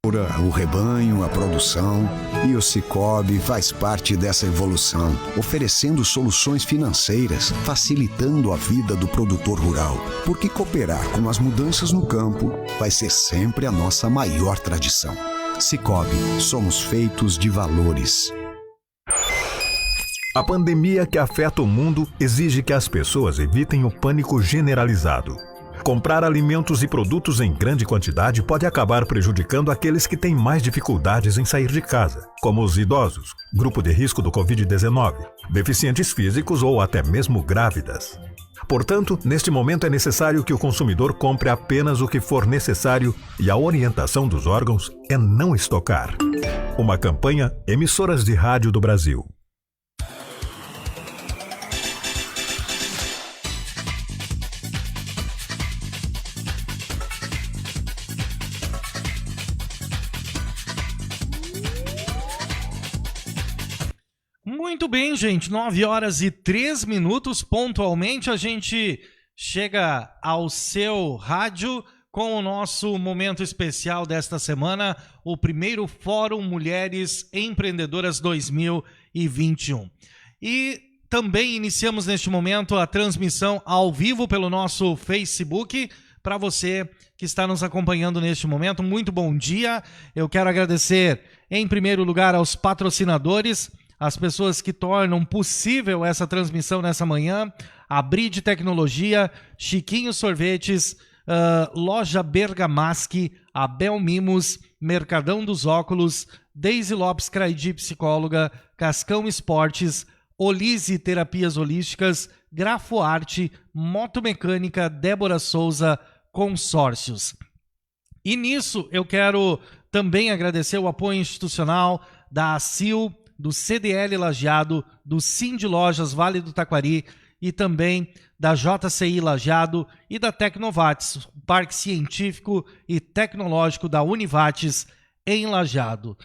O rebanho, a produção e o Sicoob faz parte dessa evolução, oferecendo soluções financeiras, facilitando a vida do produtor rural. Porque cooperar com as mudanças no campo vai ser sempre a nossa maior tradição. Sicoob, somos feitos de valores. A pandemia que afeta o mundo exige que as pessoas evitem o pânico generalizado. Comprar alimentos e produtos em grande quantidade pode acabar prejudicando aqueles que têm mais dificuldades em sair de casa, como os idosos, grupo de risco do Covid-19, deficientes físicos ou até mesmo grávidas. Portanto, neste momento é necessário que o consumidor compre apenas o que for necessário e a orientação dos órgãos é não estocar. Uma campanha Emissoras de Rádio do Brasil. Muito bem, gente, 9h03, pontualmente a gente chega ao seu rádio com o nosso momento especial desta semana, o primeiro Fórum Mulheres Empreendedoras 2021. E também iniciamos neste momento a transmissão ao vivo pelo nosso Facebook. Para você que está nos acompanhando neste momento, muito bom dia. Eu quero agradecer, em primeiro lugar, aos patrocinadores, as pessoas que tornam possível essa transmissão nessa manhã: a Bride Tecnologia, Chiquinho Sorvetes, Loja Bergamaschi, a Bel Mimos, Mercadão dos Óculos, Daisy Lopes Craidi Psicóloga, Cascão Esportes, Olise Terapias Holísticas, Grafoarte, Motomecânica, Débora Souza, Consórcios. E nisso eu quero também agradecer o apoio institucional da ACIL, do CDL Lajeado, do Cindy Lojas Vale do Taquari e também da JCI Lajeado e da Tecnovates, o Parque Científico e Tecnológico da Univates em Lajeado.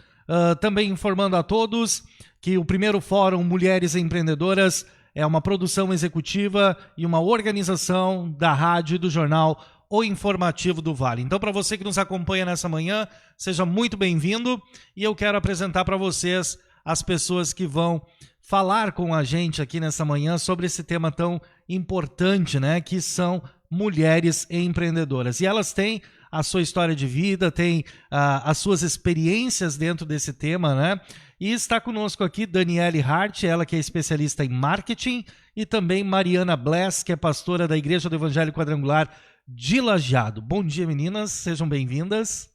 Também informando a todos que o primeiro Fórum Mulheres Empreendedoras é uma produção executiva e uma organização da rádio e do jornal O Informativo do Vale. Então, para você que nos acompanha nessa manhã, seja muito bem-vindo e eu quero apresentar para vocês as pessoas que vão falar com a gente aqui nessa manhã sobre esse tema tão importante, né? Que são mulheres empreendedoras. E elas têm a sua história de vida, têm as suas experiências dentro desse tema, né? E está conosco aqui Daniele Hart, ela que é especialista em marketing, e também Mariana Bless, que é pastora da Igreja do Evangelho Quadrangular de Lajeado. Bom dia, meninas, sejam bem-vindas.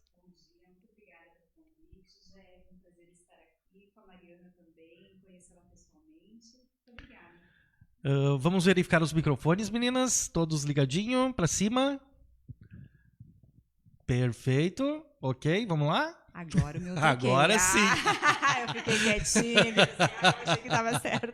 Vamos verificar os microfones, meninas. Todos ligadinho para cima. Perfeito. Ok, vamos lá? Agora o meu toquei. Agora sim. Eu fiquei quietinha, achei que estava certo.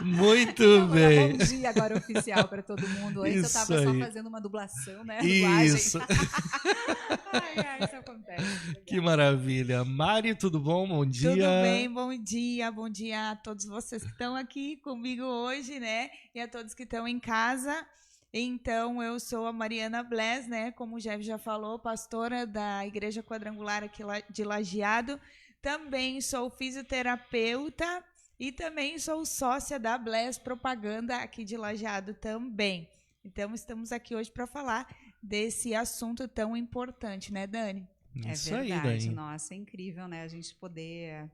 Muito bem. Bom dia agora oficial para todo mundo. Antes Isso eu estava aí. só fazendo uma dublação, né? Isso. Isso acontece. Que maravilha. Mari, tudo bom? Bom dia. Tudo bem, bom dia a todos vocês que estão aqui comigo hoje, né? E a todos que estão em casa. Então, eu sou a Mariana Bless, né? Como o Jeff já falou, pastora da Igreja Quadrangular aqui de Lajeado. Também sou fisioterapeuta e também sou sócia da Bless Propaganda aqui de Lajeado também. Então, estamos aqui hoje para falar desse assunto tão importante, né, Dani? Isso é verdade, aí, Dani. Nossa, é incrível, né? A gente poder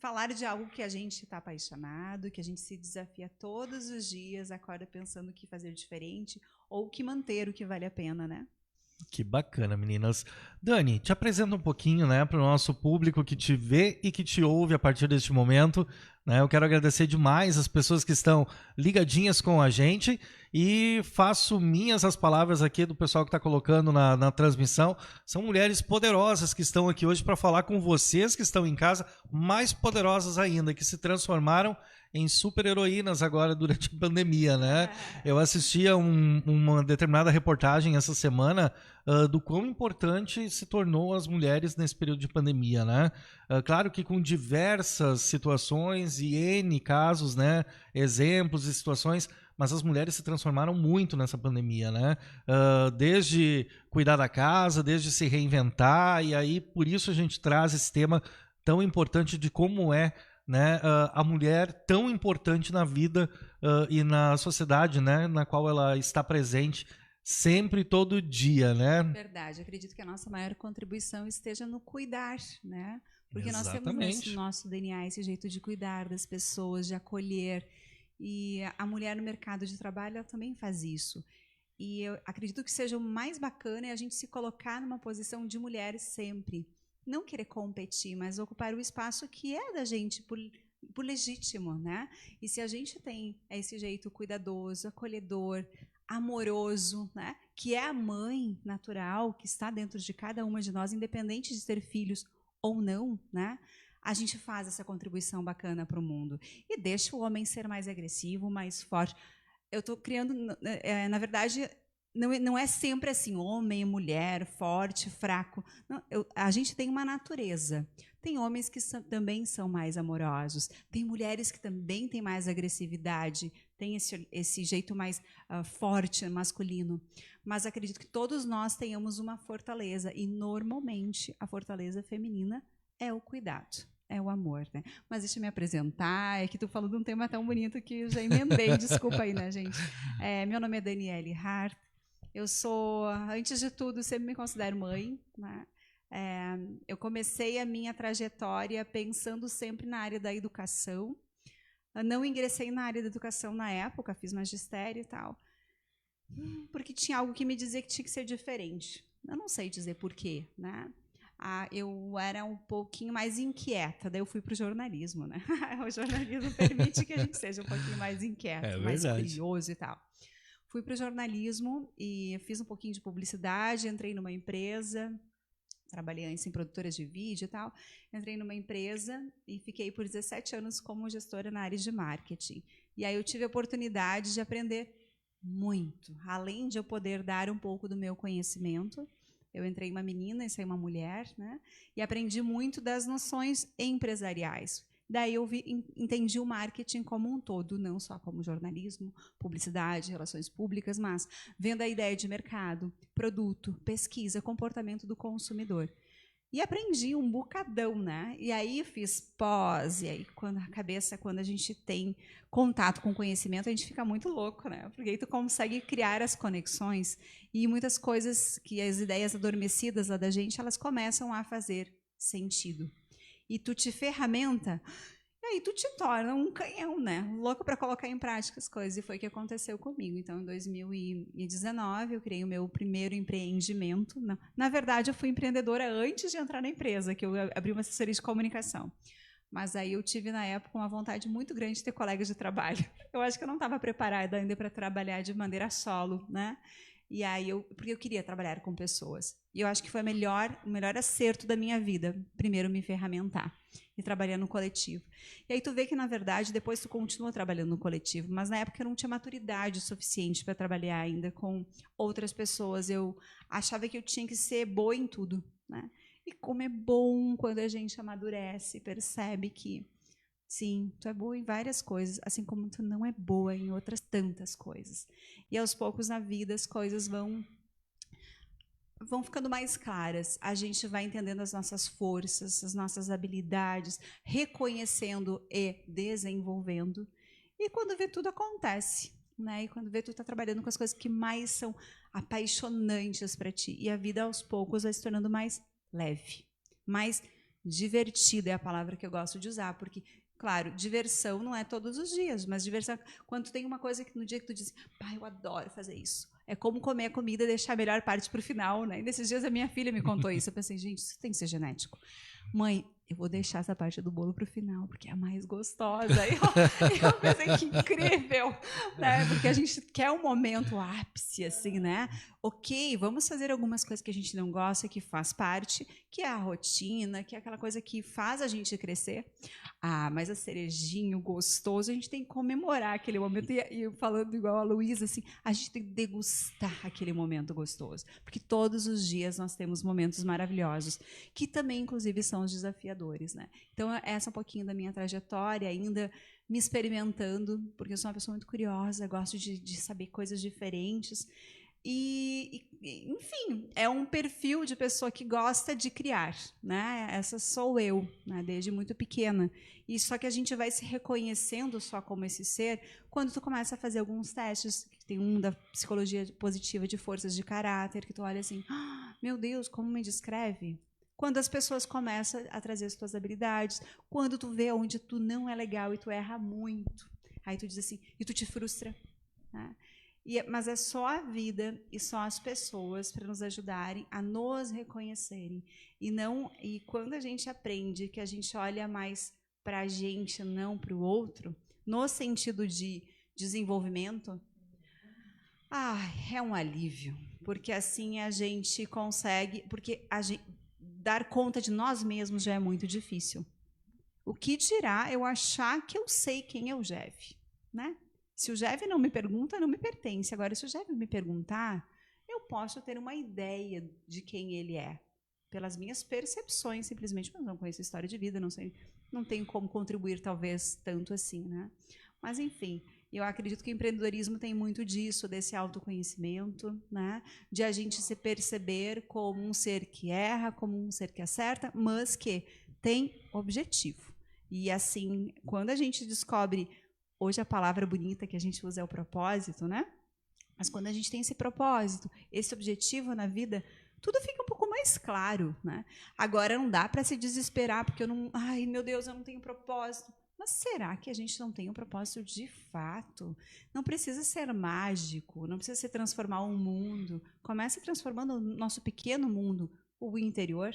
falar de algo que a gente está apaixonado, que a gente se desafia todos os dias, acorda pensando o que fazer diferente ou o que manter, o que vale a pena, né? Que bacana, meninas. Dani, te apresenta um pouquinho, né, para o nosso público que te vê e que te ouve a partir deste momento, né? Eu quero agradecer demais as pessoas que estão ligadinhas com a gente e faço minhas as palavras aqui do pessoal que está colocando na transmissão. São mulheres poderosas que estão aqui hoje para falar com vocês que estão em casa, mais poderosas ainda, que se transformaram em super-heroínas agora durante a pandemia, né? Eu assisti a uma determinada reportagem essa semana do quão importante se tornou as mulheres nesse período de pandemia, né? Claro que com diversas situações e N casos, né? Exemplos e situações, mas as mulheres se transformaram muito nessa pandemia, né? Desde cuidar da casa, desde se reinventar, e aí por isso a gente traz esse tema tão importante de como é, né, a mulher tão importante na vida e na sociedade, né, na qual ela está presente sempre, todo dia, né? Verdade, acredito que a nossa maior contribuição esteja no cuidar, né? Porque Exatamente. nós temos no nosso DNA esse jeito de cuidar das pessoas, de acolher. E a mulher no mercado de trabalho ela também faz isso. E eu acredito que seja o mais bacana é a gente se colocar numa posição de mulheres sempre. Não querer competir, mas ocupar o espaço que é da gente por legítimo, né? E se a gente tem esse jeito cuidadoso, acolhedor, amoroso, né? Que é a mãe natural que está dentro de cada uma de nós, independente de ter filhos ou não, né? A gente faz essa contribuição bacana para o mundo. E deixa o homem ser mais agressivo, mais forte. Eu estou criando, na verdade, não é sempre assim, homem, mulher, forte, fraco. Não, a gente tem uma natureza. Tem homens que também são mais amorosos. Tem mulheres que também têm mais agressividade. Tem esse jeito mais forte, masculino. Mas acredito que todos nós tenhamos uma fortaleza. E, normalmente, a fortaleza feminina é o cuidado, é o amor, né? Mas deixa eu me apresentar, é que tu falou de um tema tão bonito que eu já emendei, desculpa aí, né, gente? Meu nome é Daniele Hart, eu sou, antes de tudo, sempre me considero mãe, né? Eu comecei a minha trajetória pensando sempre na área da educação, eu não ingressei na área da educação na época, fiz magistério e tal, porque tinha algo que me dizia que tinha que ser diferente. Eu não sei dizer porquê, né? Eu era um pouquinho mais inquieta, daí eu fui para o jornalismo, né? O jornalismo permite que a gente seja um pouquinho mais inquieto, mais curioso e tal. Fui para o jornalismo e fiz um pouquinho de publicidade, entrei numa empresa, trabalhei antes em produtoras de vídeo e tal, entrei numa empresa e fiquei por 17 anos como gestora na área de marketing. E aí eu tive a oportunidade de aprender muito, além de eu poder dar um pouco do meu conhecimento. Eu entrei uma menina e saí uma mulher, né? E aprendi muito das noções empresariais. Daí eu entendi o marketing como um todo, não só como jornalismo, publicidade, relações públicas, mas vendo a ideia de mercado, produto, pesquisa, comportamento do consumidor. E aprendi um bocadão, né? E aí fiz pós, e aí quando a gente tem contato com conhecimento, a gente fica muito louco, né? Porque aí tu consegue criar as conexões e muitas coisas que as ideias adormecidas lá da gente, elas começam a fazer sentido. E tu te ferramenta, e aí tu te torna um canhão, né? Louco para colocar em prática as coisas. E foi o que aconteceu comigo. Então, em 2019, eu criei o meu primeiro empreendimento. Na verdade, eu fui empreendedora antes de entrar na empresa, que eu abri uma assessoria de comunicação. Mas aí eu tive, na época, uma vontade muito grande de ter colegas de trabalho. Eu acho que eu não estava preparada ainda para trabalhar de maneira solo, né? E aí porque eu queria trabalhar com pessoas. E eu acho que foi o melhor acerto da minha vida, primeiro me ferramentar e trabalhar no coletivo. E aí tu vê que, na verdade, depois tu continua trabalhando no coletivo, mas na época eu não tinha maturidade suficiente para trabalhar ainda com outras pessoas. Eu achava que eu tinha que ser boa em tudo, né? E como é bom quando a gente amadurece e percebe que, sim, tu é boa em várias coisas, assim como tu não é boa em outras tantas coisas. E aos poucos na vida as coisas vão ficando mais claras. A gente vai entendendo as nossas forças, as nossas habilidades, reconhecendo e desenvolvendo. E quando vê, tudo acontece, né? E quando vê, tu está trabalhando com as coisas que mais são apaixonantes para ti. E a vida, aos poucos, vai se tornando mais leve, mais divertida é a palavra que eu gosto de usar, porque, claro, diversão não é todos os dias, mas diversão quando tu tem uma coisa que no dia que tu diz, pai, eu adoro fazer isso. É como comer a comida e deixar a melhor parte para o final, né? E nesses dias a minha filha me contou isso. Eu pensei, gente, isso tem que ser genético. Mãe, eu vou deixar essa parte do bolo para o final, porque é a mais gostosa. Aí eu pensei, que incrível, né? Porque a gente quer um momento ápice, assim, né? Ok, vamos fazer algumas coisas que a gente não gosta, que faz parte, que é a rotina, que é aquela coisa que faz a gente crescer. Ah, mas a cerejinho gostoso, a gente tem que comemorar aquele momento. E falando igual a Luísa, assim, a gente tem que degustar aquele momento gostoso. Porque todos os dias nós temos momentos maravilhosos, que também, inclusive, são os desafiadores, né? Então, essa é um pouquinho da minha trajetória, ainda me experimentando, porque eu sou uma pessoa muito curiosa, gosto de saber coisas diferentes. Enfim, é um perfil de pessoa que gosta de criar, né? Essa sou eu, né? Desde muito pequena. E só que a gente vai se reconhecendo só como esse ser quando tu começa a fazer alguns testes. Tem um da psicologia positiva de forças de caráter, que tu olha assim, meu Deus, como me descreve? Quando as pessoas começam a trazer as tuas habilidades, quando tu vê onde tu não é legal e tu erra muito, aí tu diz assim, e tu te frustra, né? Mas é só a vida e só as pessoas para nos ajudarem a nos reconhecerem. E quando a gente aprende que a gente olha mais para a gente, não para o outro, no sentido de desenvolvimento, é um alívio. Porque assim a gente consegue... Porque dar conta de nós mesmos já é muito difícil. O que dirá eu achar que eu sei quem é o Jeff, né? Se o Jeff não me pergunta, não me pertence. Agora, se o Jeff me perguntar, eu posso ter uma ideia de quem ele é. Pelas minhas percepções, simplesmente, mas não conheço a história de vida, não sei, não tenho como contribuir, talvez, tanto assim, né? Mas, enfim, eu acredito que o empreendedorismo tem muito disso, desse autoconhecimento, né? De a gente se perceber como um ser que erra, como um ser que acerta, mas que tem objetivo. E, assim, quando a gente descobre... Hoje a palavra bonita que a gente usa é o propósito, né? Mas quando a gente tem esse propósito, esse objetivo na vida, tudo fica um pouco mais claro, né? Agora não dá para se desesperar porque eu não, ai, meu Deus, eu não tenho propósito. Mas será que a gente não tem um propósito de fato? Não precisa ser mágico, não precisa se transformar um mundo. Comece transformando o nosso pequeno mundo, o interior,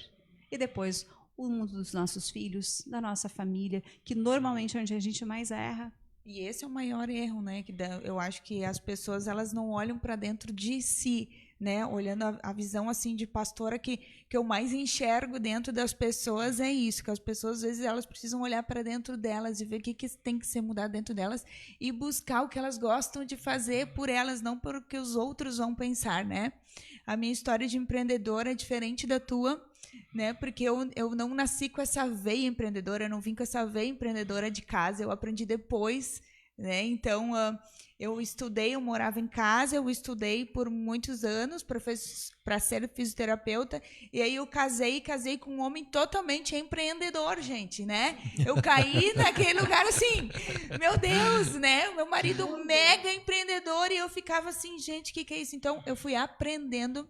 e depois o mundo dos nossos filhos, da nossa família, que normalmente é onde a gente mais erra. E esse é o maior erro, né? Eu acho que as pessoas elas não olham para dentro de si, né? Olhando a visão assim de pastora que eu mais enxergo dentro das pessoas é isso, que as pessoas às vezes elas precisam olhar para dentro delas e ver o que tem que ser mudado dentro delas e buscar o que elas gostam de fazer por elas, não por o que os outros vão pensar, né? A minha história de empreendedora é diferente da tua, né? Porque eu não nasci com essa veia empreendedora, eu não vim com essa veia empreendedora de casa, eu aprendi depois, né? Então, eu estudei, eu morava em casa, eu estudei por muitos anos para ser fisioterapeuta, e aí eu casei com um homem totalmente empreendedor, gente, né? Eu caí naquele lugar assim, meu Deus, né? O meu marido mega empreendedor, e eu ficava assim, gente, o que é isso? Então, eu fui aprendendo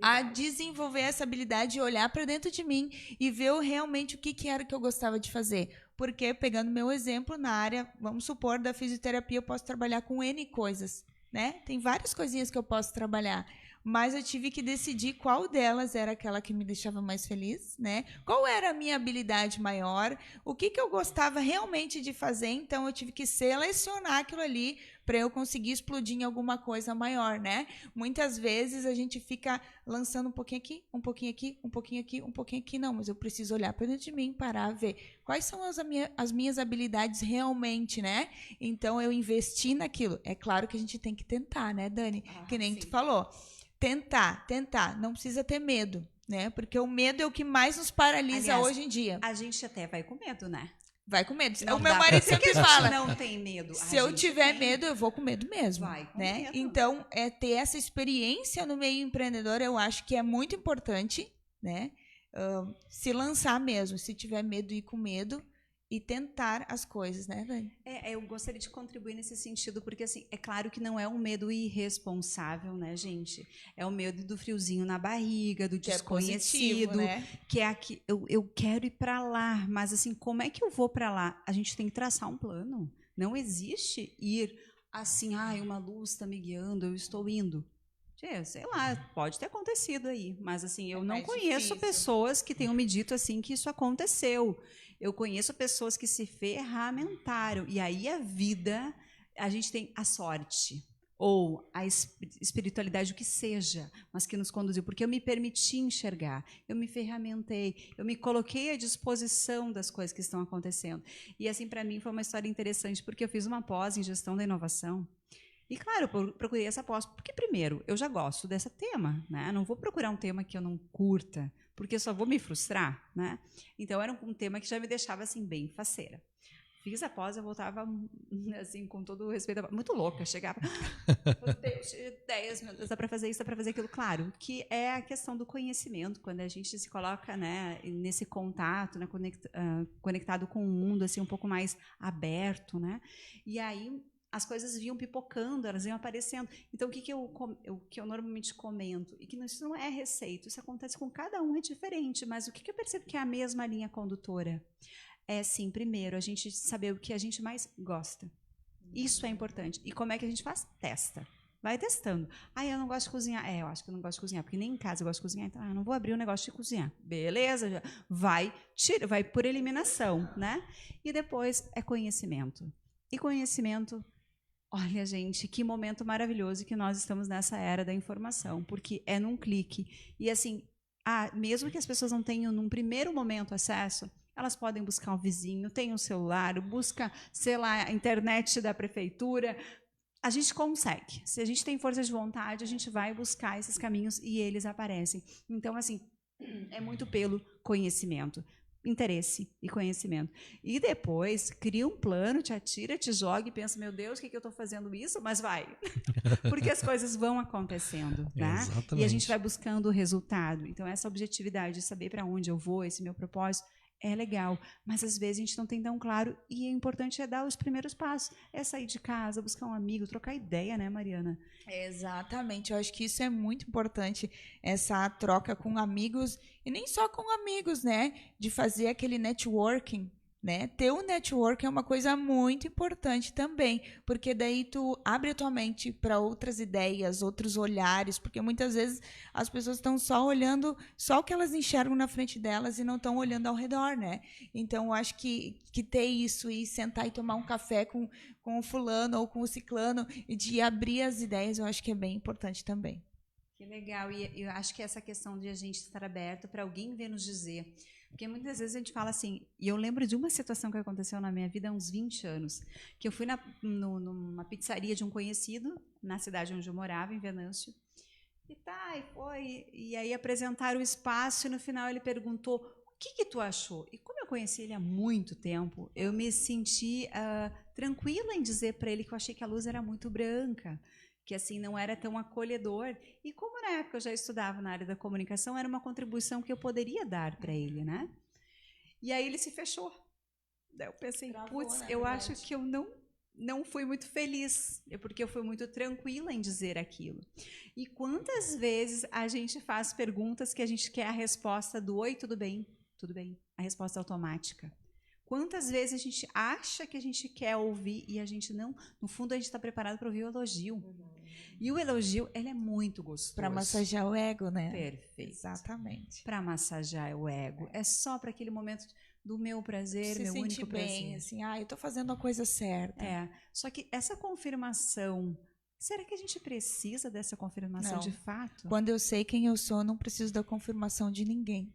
a desenvolver essa habilidade de olhar para dentro de mim e ver realmente o que era que eu gostava de fazer. Porque, pegando meu exemplo, na área, vamos supor, da fisioterapia, eu posso trabalhar com N coisas, né? Tem várias coisinhas que eu posso trabalhar, mas eu tive que decidir qual delas era aquela que me deixava mais feliz, né? Qual era a minha habilidade maior, o que eu gostava realmente de fazer, então eu tive que selecionar aquilo ali para eu conseguir explodir em alguma coisa maior, né? Muitas vezes a gente fica lançando um pouquinho aqui, um pouquinho aqui, um pouquinho aqui, um pouquinho aqui, não, mas eu preciso olhar para dentro de mim, parar, ver quais são as minhas habilidades realmente, né? Então eu investi naquilo. É claro que a gente tem que tentar, né, Dani? Que nem tu falou. Tentar, não precisa ter medo, né? Porque o medo é o que mais nos paralisa. Aliás, hoje em dia. A gente até vai com medo, né? Vai com medo. Não, o meu marido sempre fala. Não tem medo. Se eu tiver medo, eu vou com medo mesmo. Vai com né? medo. Então, ter essa experiência no meio empreendedor, eu acho que é muito importante, né? Se lançar mesmo. Se tiver medo, ir com medo. E tentar as coisas, né, Dani? Eu gostaria de contribuir nesse sentido, porque, assim, é claro que não é um medo irresponsável, né, gente? É o medo do friozinho na barriga, do desconhecido, né? Que é aqui, eu quero ir para lá, mas, assim, como é que eu vou para lá? A gente tem que traçar um plano. Não existe ir assim, uma luz está me guiando, eu estou indo. Sei lá, pode ter acontecido aí, mas assim, eu não mais conheço difícil. pessoas que tenham me dito assim que isso aconteceu. Eu conheço pessoas que se ferramentaram, e aí a vida, a gente tem a sorte, ou a espiritualidade, o que seja, mas que nos conduziu, porque eu me permiti enxergar, eu me ferramentei, eu me coloquei à disposição das coisas que estão acontecendo. E assim, para mim, foi uma história interessante, porque eu fiz uma pós em gestão da inovação. E, claro, eu procurei essa pós, porque, primeiro, eu já gosto desse tema, né? Não vou procurar um tema que eu não curta, porque eu só vou me frustrar, né? Então, era um tema que já me deixava, assim, bem faceira. Fiz a pós, eu voltava, assim, com todo o respeito, muito louca, chegava, meu Deus, ideias, meu Deus, dá para fazer isso, dá para fazer aquilo. Claro, que é a questão do conhecimento, quando a gente se coloca, né, nesse contato, né, conectado com o mundo, assim, um pouco mais aberto, né? E aí as coisas vinham pipocando, elas iam aparecendo. Então, o que eu normalmente comento? E que isso não é receita, isso acontece com cada um, é diferente, mas o que eu percebo que é a mesma linha condutora? É, sim, primeiro, a gente saber o que a gente mais gosta. Isso é importante. E como é que a gente faz? Testa. Vai testando. Eu não gosto de cozinhar. Eu acho que eu não gosto de cozinhar, porque nem em casa eu gosto de cozinhar, então eu não vou abrir um negócio de cozinhar. Beleza? Vai por eliminação, né? E depois é conhecimento. E conhecimento... Olha, gente, que momento maravilhoso que nós estamos nessa era da informação, porque é num clique. E assim, mesmo que as pessoas não tenham num primeiro momento acesso, elas podem buscar um vizinho, tem um celular, busca, sei lá, a internet da prefeitura. A gente consegue. Se a gente tem força de vontade, a gente vai buscar esses caminhos e eles aparecem. Então, assim, é muito pelo conhecimento. Interesse e conhecimento. E depois, cria um plano, te atira, te joga e pensa, meu Deus, o que eu estou fazendo isso? Mas vai. Porque as coisas vão acontecendo, tá? Exatamente. E a gente vai buscando o resultado. Então, essa objetividade de saber para onde eu vou, esse meu propósito, é legal. Mas, às vezes, a gente não tem tão claro e o importante é dar os primeiros passos. É sair de casa, buscar um amigo, trocar ideia, né, Mariana? Exatamente, eu acho que isso é muito importante, essa troca com amigos, e nem só com amigos, né? De fazer aquele networking, né? Ter um networking é uma coisa muito importante também, porque daí tu abre a tua mente para outras ideias, outros olhares, porque muitas vezes as pessoas estão só olhando só o que elas enxergam na frente delas e não estão olhando ao redor, né? Então, eu acho que ter isso e sentar e tomar um café com o fulano ou com o ciclano e de abrir as ideias, eu acho que é bem importante também. Que legal, e eu acho que essa questão de a gente estar aberto para alguém vir nos dizer, porque muitas vezes a gente fala assim, e eu lembro de uma situação que aconteceu na minha vida há uns 20 anos, que eu fui numa pizzaria de um conhecido, na cidade onde eu morava, em Venâncio, e aí apresentaram o espaço, e no final ele perguntou, o que tu achou? E como eu conheci ele há muito tempo, eu me senti tranquila em dizer para ele que eu achei que a luz era muito branca, que assim não era tão acolhedor. E como na época eu já estudava na área da comunicação, era uma contribuição que eu poderia dar para ele, né? E aí ele se fechou. Daí eu pensei, putz, eu acho que eu não fui muito feliz, porque eu fui muito tranquila em dizer aquilo. E quantas vezes a gente faz perguntas que a gente quer a resposta do oi, tudo bem, a resposta automática. Quantas vezes a gente acha que a gente quer ouvir e a gente não, no fundo a gente está preparado para ouvir o elogio. E o elogio, ele é muito gostoso. Para massagear o ego, né? Perfeito. Exatamente. Para massagear o ego. É só para aquele momento do meu prazer, meu único prazer. Se sentir bem, assim, eu estou fazendo a coisa certa. Só que essa confirmação, será que a gente precisa dessa confirmação de fato? Quando eu sei quem eu sou, não preciso da confirmação de ninguém.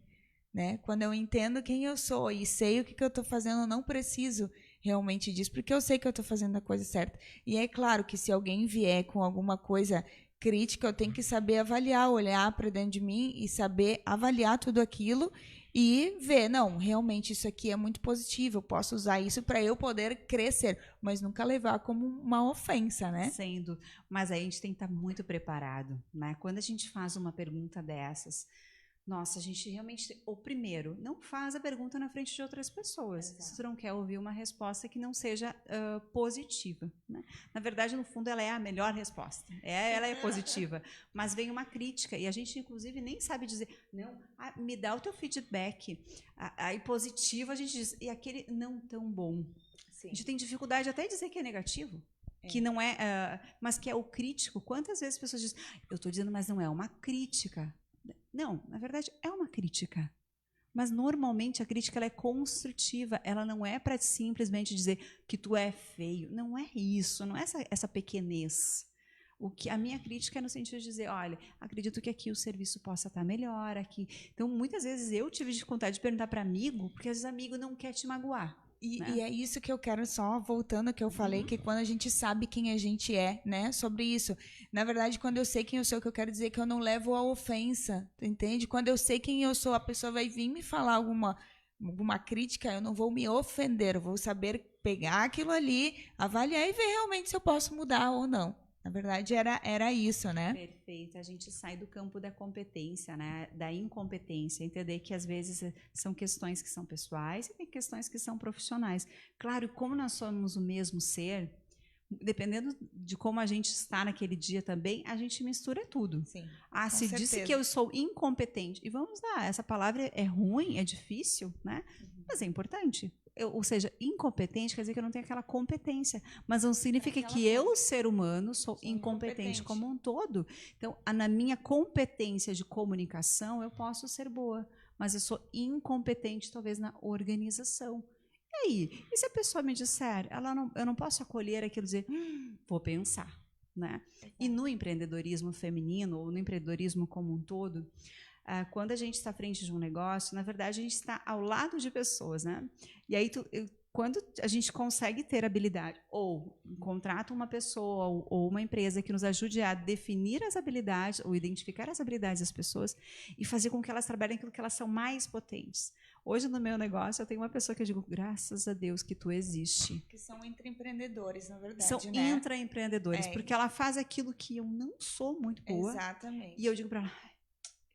Né? Quando eu entendo quem eu sou e sei o que eu estou fazendo, eu não preciso realmente disso, porque eu sei que eu estou fazendo a coisa certa. E é claro que se alguém vier com alguma coisa crítica, eu tenho que saber avaliar, olhar para dentro de mim e saber avaliar tudo aquilo e ver, não, realmente isso aqui é muito positivo, eu posso usar isso para eu poder crescer, mas nunca levar como uma ofensa, né? Sendo, mas aí a gente tem que estar muito preparado, né? Quando a gente faz uma pergunta dessas, nossa, a gente realmente... Ou primeiro, não faz a pergunta na frente de outras pessoas. Exato. Se tu não quer ouvir uma resposta que não seja positiva. Né? Na verdade, no fundo, ela é a melhor resposta. Ela é positiva. Mas vem uma crítica. E a gente, inclusive, nem sabe dizer... Não, me dá o teu feedback. Aí positivo, a gente diz... E aquele não tão bom. Sim. A gente tem dificuldade até de dizer que é negativo. que não é, mas que é o crítico. Quantas vezes as pessoas dizem, eu estou dizendo, mas não é uma crítica. Não, na verdade é uma crítica. Mas normalmente a crítica ela é construtiva, ela não é para simplesmente dizer que tu é feio. Não é isso, não é essa pequenez. A minha crítica é no sentido de dizer, olha, acredito que aqui o serviço possa estar melhor aqui. Então, muitas vezes eu tive dificuldade de perguntar para amigo, porque às vezes amigo não quer te magoar. E é isso que eu quero, só voltando ao que eu falei, que quando a gente sabe quem a gente é, né, sobre isso. Na verdade, quando eu sei quem eu sou, o que eu quero dizer é que eu não levo a ofensa, entende? Quando eu sei quem eu sou, a pessoa vai vir me falar alguma crítica, eu não vou me ofender, eu vou saber pegar aquilo ali, avaliar e ver realmente se eu posso mudar ou não. Na verdade, era isso, né? Perfeito. A gente sai do campo da competência, né? Da incompetência. Entender que, às vezes, são questões que são pessoais e tem questões que são profissionais. Claro, como nós somos o mesmo ser, dependendo de como a gente está naquele dia também, a gente mistura tudo. Sim, se disse que eu sou incompetente, e vamos lá, essa palavra é ruim, é difícil, né? Mas é importante. Ou seja, incompetente quer dizer que eu não tenho aquela competência, mas não significa que eu, ser humano, sou incompetente como um todo. Então, na minha competência de comunicação, eu posso ser boa, mas eu sou incompetente, talvez, na organização. E aí? E se a pessoa me disser, eu não posso acolher aquilo e dizer, vou pensar, né? E no empreendedorismo feminino, ou no empreendedorismo como um todo, quando a gente está à frente de um negócio, na verdade, a gente está ao lado de pessoas, né? E aí, quando a gente consegue ter habilidade, ou contrata uma pessoa ou uma empresa que nos ajude a definir as habilidades, ou identificar as habilidades das pessoas e fazer com que elas trabalhem aquilo que elas são mais potentes. Hoje, no meu negócio, eu tenho uma pessoa que eu digo, graças a Deus que tu existe. Que são intraempreendedores, na verdade, são né? Intraempreendedores, porque ela faz aquilo que eu não sou muito boa. Exatamente. E eu digo para ela,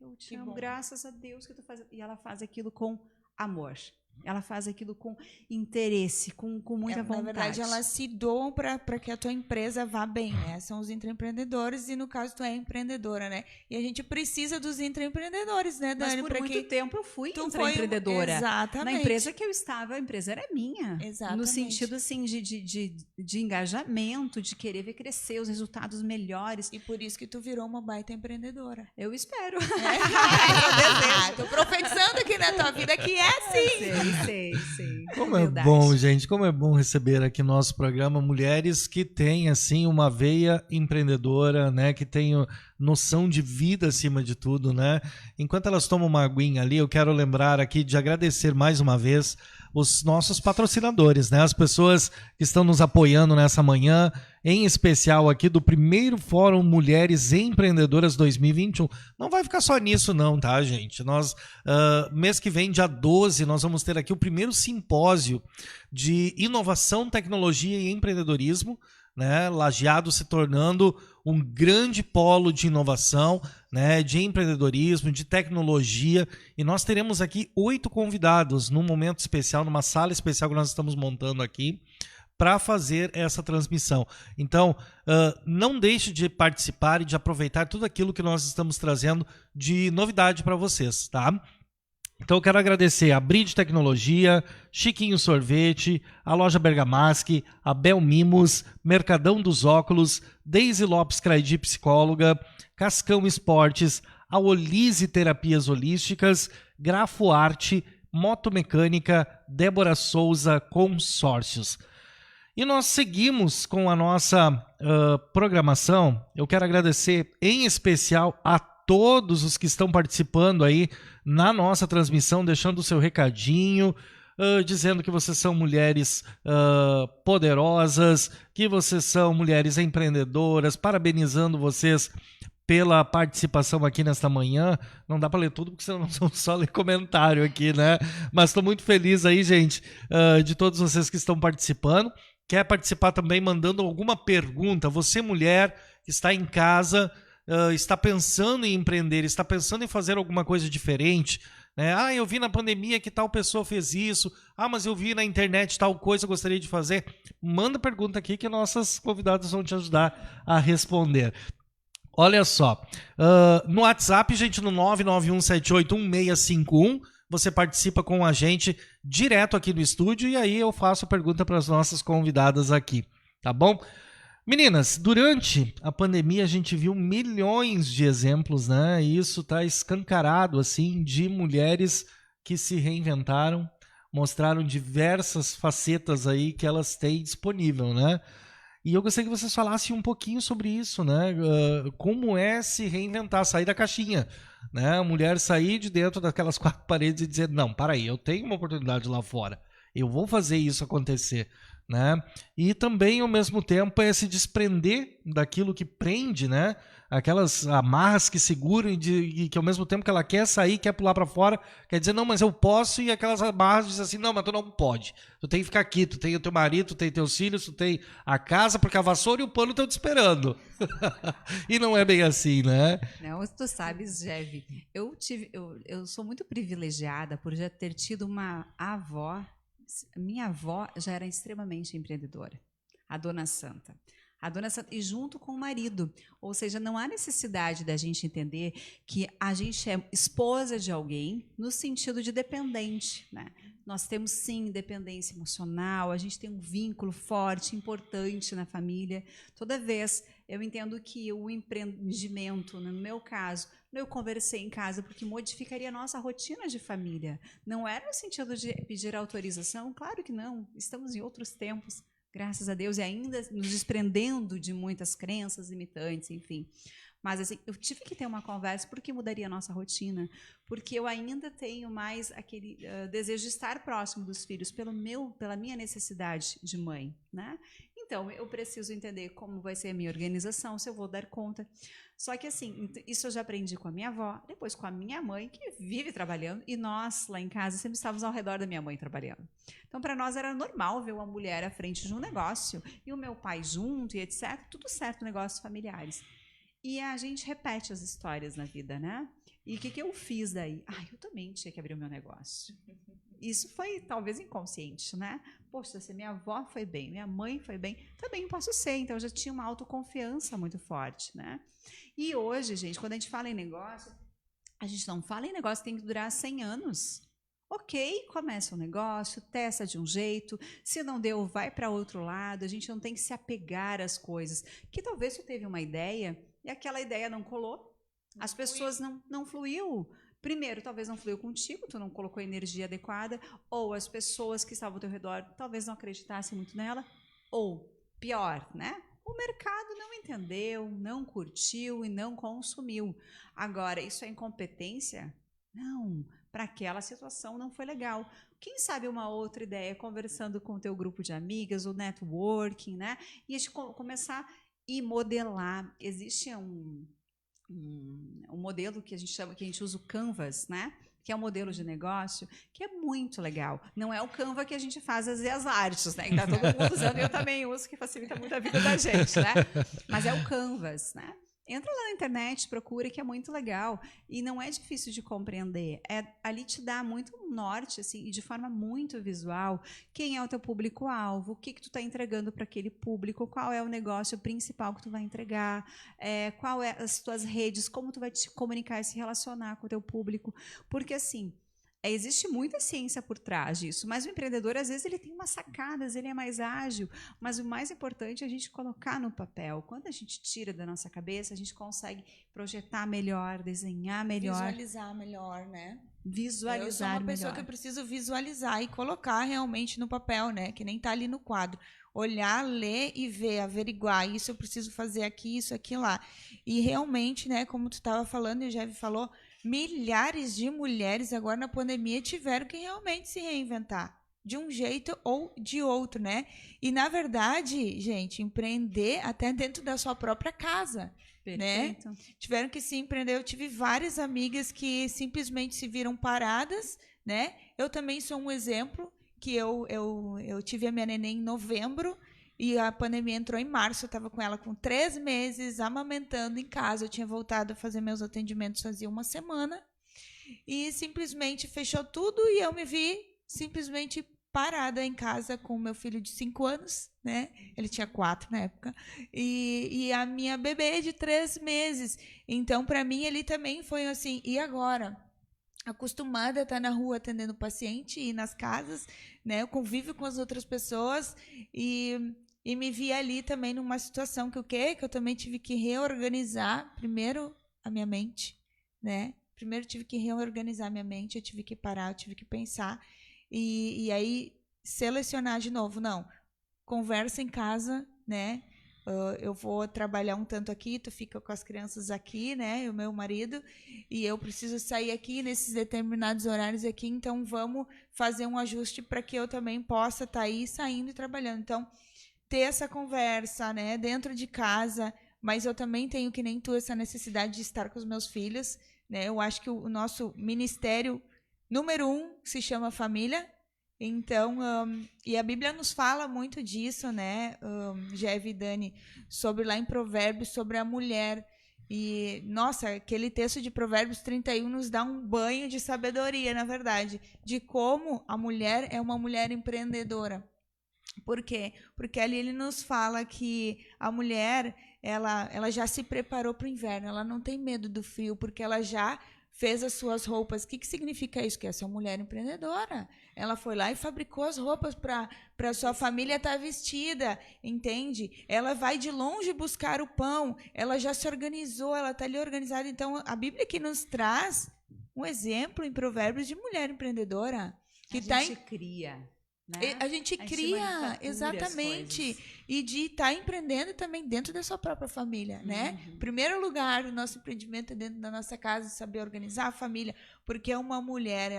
eu te amo, graças a Deus que tu faz. E ela faz aquilo com amor. Ela faz aquilo com interesse, com muita vontade. Na verdade, elas se doam para que a tua empresa vá bem, né? São os intraempreendedores e, no caso, tu é empreendedora, né? E a gente precisa dos intraempreendedores, né, Dani? Mas por muito tempo eu fui intraempreendedora. Exatamente. Na empresa que eu estava, a empresa era minha. Exatamente. No sentido, assim, de engajamento, de querer ver crescer os resultados melhores. E por isso que tu virou uma baita empreendedora. Eu espero. Tô profetizando aqui na tua vida que é assim. Sei. Como é bom, gente, como é bom receber aqui no nosso programa mulheres que têm, assim, uma veia empreendedora, né, que têm noção de vida acima de tudo, né? Enquanto elas tomam uma aguinha ali, eu quero lembrar aqui de agradecer mais uma vez os nossos patrocinadores, né? As pessoas que estão nos apoiando nessa manhã, em especial aqui do primeiro Fórum Mulheres Empreendedoras 2021. Não vai ficar só nisso não, tá, gente? Nós, mês que vem, dia 12, nós vamos ter aqui o primeiro simpósio de inovação, tecnologia e empreendedorismo, né? Lajeado se tornando um grande polo de inovação, né? De empreendedorismo, de tecnologia, e nós teremos aqui 8 convidados num momento especial, numa sala especial que nós estamos montando aqui para fazer essa transmissão. Então, não deixe de participar e de aproveitar tudo aquilo que nós estamos trazendo de novidade para vocês, tá? Então eu quero agradecer a Bride Tecnologia, Chiquinho Sorvete, a Loja Bergamasque, a Bel Mimos, Mercadão dos Óculos, Daisy Lopes Craidi Psicóloga, Cascão Esportes, a Olise Terapias Holísticas, Grafo Arte, Motomecânica, Débora Souza Consórcios. E nós seguimos com a nossa programação. Eu quero agradecer em especial a todos os que estão participando aí na nossa transmissão, deixando o seu recadinho, dizendo que vocês são mulheres poderosas, que vocês são mulheres empreendedoras, parabenizando vocês pela participação aqui nesta manhã. Não dá para ler tudo, porque senão nós vamos só ler comentário aqui, né? Mas estou muito feliz aí, gente, de todos vocês que estão participando. Quer participar também mandando alguma pergunta? Você, mulher, que está em casa, está pensando em empreender, está pensando em fazer alguma coisa diferente, né? Ah, eu vi na pandemia que tal pessoa fez isso. Ah, mas eu vi na internet tal coisa, eu gostaria de fazer. Manda pergunta aqui que nossas convidadas vão te ajudar a responder. Olha só, no WhatsApp, gente, no 991781651, você participa com a gente direto aqui no estúdio e aí eu faço a pergunta para as nossas convidadas aqui, tá bom? Meninas, durante a pandemia a gente viu milhões de exemplos, né? E isso está escancarado, assim, de mulheres que se reinventaram, mostraram diversas facetas aí que elas têm disponível, né? E eu gostaria que vocês falassem um pouquinho sobre isso, né? Como é se reinventar, sair da caixinha, né? A mulher sair de dentro daquelas quatro paredes e dizer, não, para aí, eu tenho uma oportunidade lá fora, eu vou fazer isso acontecer, né? E também, ao mesmo tempo, é se desprender daquilo que prende, né? Aquelas amarras que seguram e que ao mesmo tempo que ela quer sair, quer pular para fora, quer dizer, não, mas eu posso, e aquelas amarras dizem assim, não, mas tu não pode. Tu tem que ficar aqui, tu tem o teu marido, tu tem teus filhos, tu tem a casa, porque a vassoura e o pano estão te esperando. E não é bem assim, né? Não, tu sabes, Jev, eu sou muito privilegiada por já ter tido uma avó. Minha avó já era extremamente empreendedora, a Dona Santa. A Dona Santa, e junto com o marido. Ou seja, não há necessidade da gente entender que a gente é esposa de alguém no sentido de dependente, né? Nós temos, sim, dependência emocional, a gente tem um vínculo forte, importante na família. Toda vez eu entendo que o empreendimento, no meu caso, eu conversei em casa porque modificaria a nossa rotina de família. Não era no sentido de pedir autorização, claro que não, estamos em outros tempos, graças a Deus, e ainda nos desprendendo de muitas crenças limitantes, enfim. Mas assim, eu tive que ter uma conversa porque mudaria a nossa rotina, porque eu ainda tenho mais aquele desejo de estar próximo dos filhos pela minha necessidade de mãe, né? Então, eu preciso entender como vai ser a minha organização, se eu vou dar conta. Só que assim, isso eu já aprendi com a minha avó, depois com a minha mãe, que vive trabalhando, e nós, lá em casa, sempre estávamos ao redor da minha mãe trabalhando. Então, para nós era normal ver uma mulher à frente de um negócio, e o meu pai junto, e etc. Tudo certo, negócios familiares. E a gente repete as histórias na vida, né? E o que eu fiz daí? Eu também tinha que abrir o meu negócio. Isso foi talvez inconsciente, né? Poxa, se minha avó foi bem, minha mãe foi bem, também posso ser. Então, eu já tinha uma autoconfiança muito forte, né? E hoje, gente, quando a gente fala em negócio, a gente não fala em negócio que tem que durar 100 anos. Ok, começa um negócio, testa de um jeito, se não deu, vai para outro lado, a gente não tem que se apegar às coisas. Que talvez tu teve uma ideia e aquela ideia não colou, as pessoas não fluiu. Primeiro, talvez não fluiu contigo, tu não colocou a energia adequada, ou as pessoas que estavam ao teu redor talvez não acreditassem muito nela, ou pior, né? O mercado não entendeu, não curtiu e não consumiu. Agora, isso é incompetência? Não, para aquela situação não foi legal. Quem sabe uma outra ideia, conversando com o teu grupo de amigas, o networking, né? E a gente começar e modelar. Existe um modelo que a gente chama, que a gente usa o Canvas, né? Que é um modelo de negócio, que é muito legal. Não é o Canva que a gente faz as artes, né? Que tá todo mundo usando, e eu também uso, que facilita muito a vida da gente, né? Mas é o Canvas, né? Entra lá na internet, procura, que é muito legal. E não é difícil de compreender. Ali te dá muito norte, assim, e de forma muito visual, quem é o teu público-alvo, o que tu está entregando para aquele público, qual é o negócio principal que tu vai entregar, qual é as tuas redes, como tu vai te comunicar e se relacionar com o teu público. Porque, assim, existe muita ciência por trás disso, mas o empreendedor, às vezes, ele tem umas sacadas, ele é mais ágil, mas o mais importante é a gente colocar no papel. Quando a gente tira da nossa cabeça, a gente consegue projetar melhor, desenhar melhor. Visualizar melhor, né? Visualizar melhor. Eu sou uma pessoa que eu preciso visualizar e colocar realmente no papel, né? Que nem tá ali no quadro. Olhar, ler e ver, averiguar. Isso eu preciso fazer aqui, isso aqui lá. E realmente, né, como tu estava falando e o Jeff falou, milhares de mulheres agora na pandemia tiveram que realmente se reinventar de um jeito ou de outro, né? E na verdade, gente, empreender até dentro da sua própria casa, perfeito, né? Tiveram que se empreender. Eu tive várias amigas que simplesmente se viram paradas, né? Eu também sou um exemplo, que eu tive a minha neném em novembro, e a pandemia entrou em março. Eu estava com ela com 3 meses, amamentando em casa. Eu tinha voltado a fazer meus atendimentos fazia uma semana. E simplesmente fechou tudo e eu me vi simplesmente parada em casa com o meu filho de 5 anos, né? Ele tinha 4 na época. E a minha bebê de 3 meses. Então, para mim, ele também foi assim, e agora? Acostumada a estar na rua atendendo paciente e nas casas, né? Eu convivo com as outras pessoas e E me vi ali também numa situação que eu também tive que reorganizar primeiro a minha mente, né? Primeiro tive que reorganizar a minha mente, eu tive que parar, eu tive que pensar. E aí selecionar de novo, não, conversa em casa, né? Eu vou trabalhar um tanto aqui, tu fica com as crianças aqui, né? E o meu marido, e eu preciso sair aqui nesses determinados horários aqui, então vamos fazer um ajuste para que eu também possa estar aí saindo e trabalhando. Então, ter essa conversa, né, dentro de casa, mas eu também tenho, que nem tu, essa necessidade de estar com os meus filhos, né? Eu acho que o nosso ministério número 1 se chama família. Então, e a Bíblia nos fala muito disso, né, Jev e Dani, sobre lá em Provérbios, sobre a mulher. E, nossa, aquele texto de Provérbios 31 nos dá um banho de sabedoria, na verdade, de como a mulher é uma mulher empreendedora. Por quê? Porque ali ele nos fala que a mulher, ela já se preparou para o inverno, ela não tem medo do frio, porque ela já fez as suas roupas. O que significa isso? Que essa é uma mulher empreendedora. Ela foi lá e fabricou as roupas para a sua família estar vestida, entende? Ela vai de longe buscar o pão, ela já se organizou, ela está ali organizada. Então, a Bíblia que nos traz um exemplo em Provérbios de mulher empreendedora. Que a gente cria, né? A gente cria, exatamente. E de estar empreendendo também dentro da sua própria família, né? Em primeiro lugar, o nosso empreendimento é dentro da nossa casa, saber organizar a família, porque uma mulher,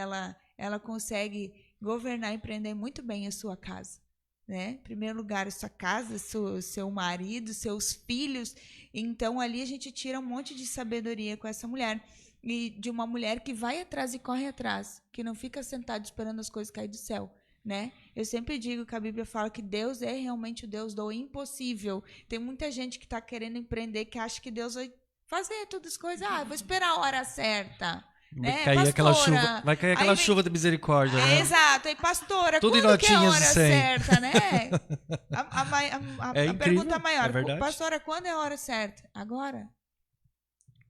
ela consegue governar e empreender muito bem a sua casa, né? Em primeiro lugar, a sua casa, seu marido, seus filhos. Então, ali a gente tira um monte de sabedoria com essa mulher. E de uma mulher que vai atrás e corre atrás, que não fica sentada esperando as coisas cair do céu, né? Eu sempre digo que a Bíblia fala que Deus é realmente o Deus do impossível. Tem muita gente que está querendo empreender, que acha que Deus vai fazer todas as coisas. Vou esperar a hora certa. Vai cair aquela chuva de misericórdia, né? Exato. Aí, pastora, tudo quando que é a hora de 100. certa, né? A pergunta maior. Pastora, quando é a hora certa? Agora.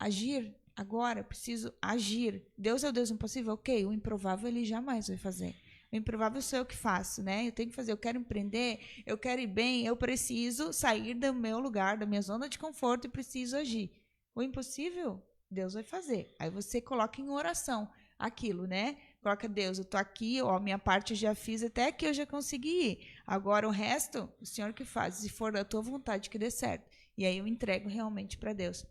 Agir. Agora. Eu preciso agir. Deus é o Deus impossível? Ok. O improvável ele jamais vai fazer. O improvável sou eu que faço, né? Eu tenho que fazer, eu quero empreender, eu quero ir bem, eu preciso sair do meu lugar, da minha zona de conforto e preciso agir. O impossível, Deus vai fazer. Aí você coloca em oração aquilo, né? Coloca, Deus, eu tô aqui, ó, minha parte eu já fiz, até que eu já consegui ir. Agora o resto, o Senhor que faz, se for da tua vontade que dê certo. E aí eu entrego realmente para Deus.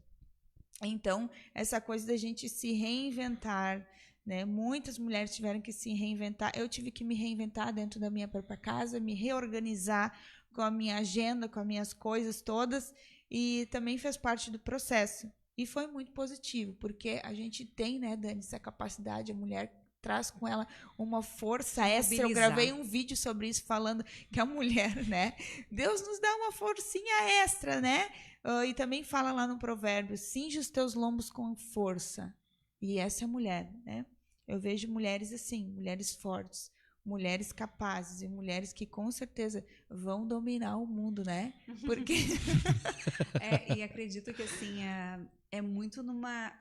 Então, essa coisa da gente se reinventar, né? Muitas mulheres tiveram que se reinventar. Eu tive que me reinventar dentro da minha própria casa, me reorganizar com a minha agenda, com as minhas coisas todas, e também fez parte do processo. E foi muito positivo, porque a gente tem, né, Dani, essa capacidade, a mulher traz com ela uma força extra. Eu gravei um vídeo sobre isso, falando que a mulher, né, Deus nos dá uma forcinha extra, né? E também fala lá no provérbio, cinge os teus lombos com força. E essa é a mulher, né? Eu vejo mulheres assim, mulheres fortes, mulheres capazes e mulheres que com certeza vão dominar o mundo, né? Porque e acredito que assim é muito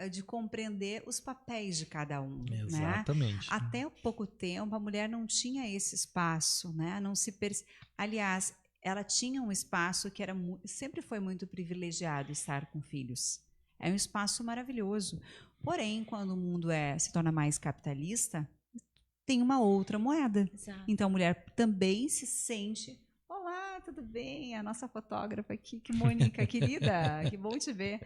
de compreender os papéis de cada um. Exatamente. Né? Até pouco tempo a mulher não tinha esse espaço, né? Não se Aliás, ela tinha um espaço que sempre foi muito privilegiado, estar com filhos. É um espaço maravilhoso. Porém, quando o mundo se torna mais capitalista, tem uma outra moeda. Exato. Então, a mulher também se sente... Olá, tudo bem? A nossa fotógrafa aqui, que Mônica, querida, que bom te ver.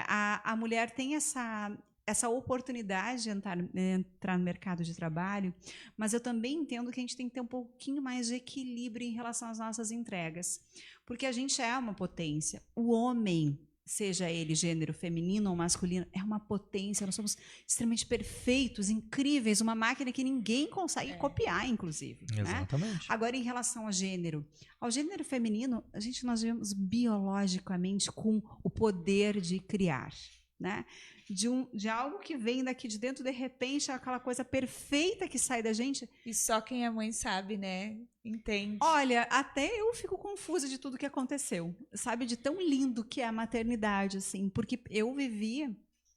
A mulher tem essa oportunidade de entrar no mercado de trabalho, mas eu também entendo que a gente tem que ter um pouquinho mais de equilíbrio em relação às nossas entregas. Porque a gente é uma potência. O homem, seja ele gênero feminino ou masculino, é uma potência, nós somos extremamente perfeitos, incríveis, uma máquina que ninguém consegue copiar, inclusive. Exatamente. Né? Agora, em relação ao gênero feminino, nós vivemos biologicamente com o poder de criar, né? De algo que vem daqui de dentro, de repente, aquela coisa perfeita que sai da gente. E só quem é mãe sabe, né? Entende. Olha, até eu fico confusa de tudo que aconteceu, sabe? De tão lindo que é a maternidade, assim, porque eu vivia,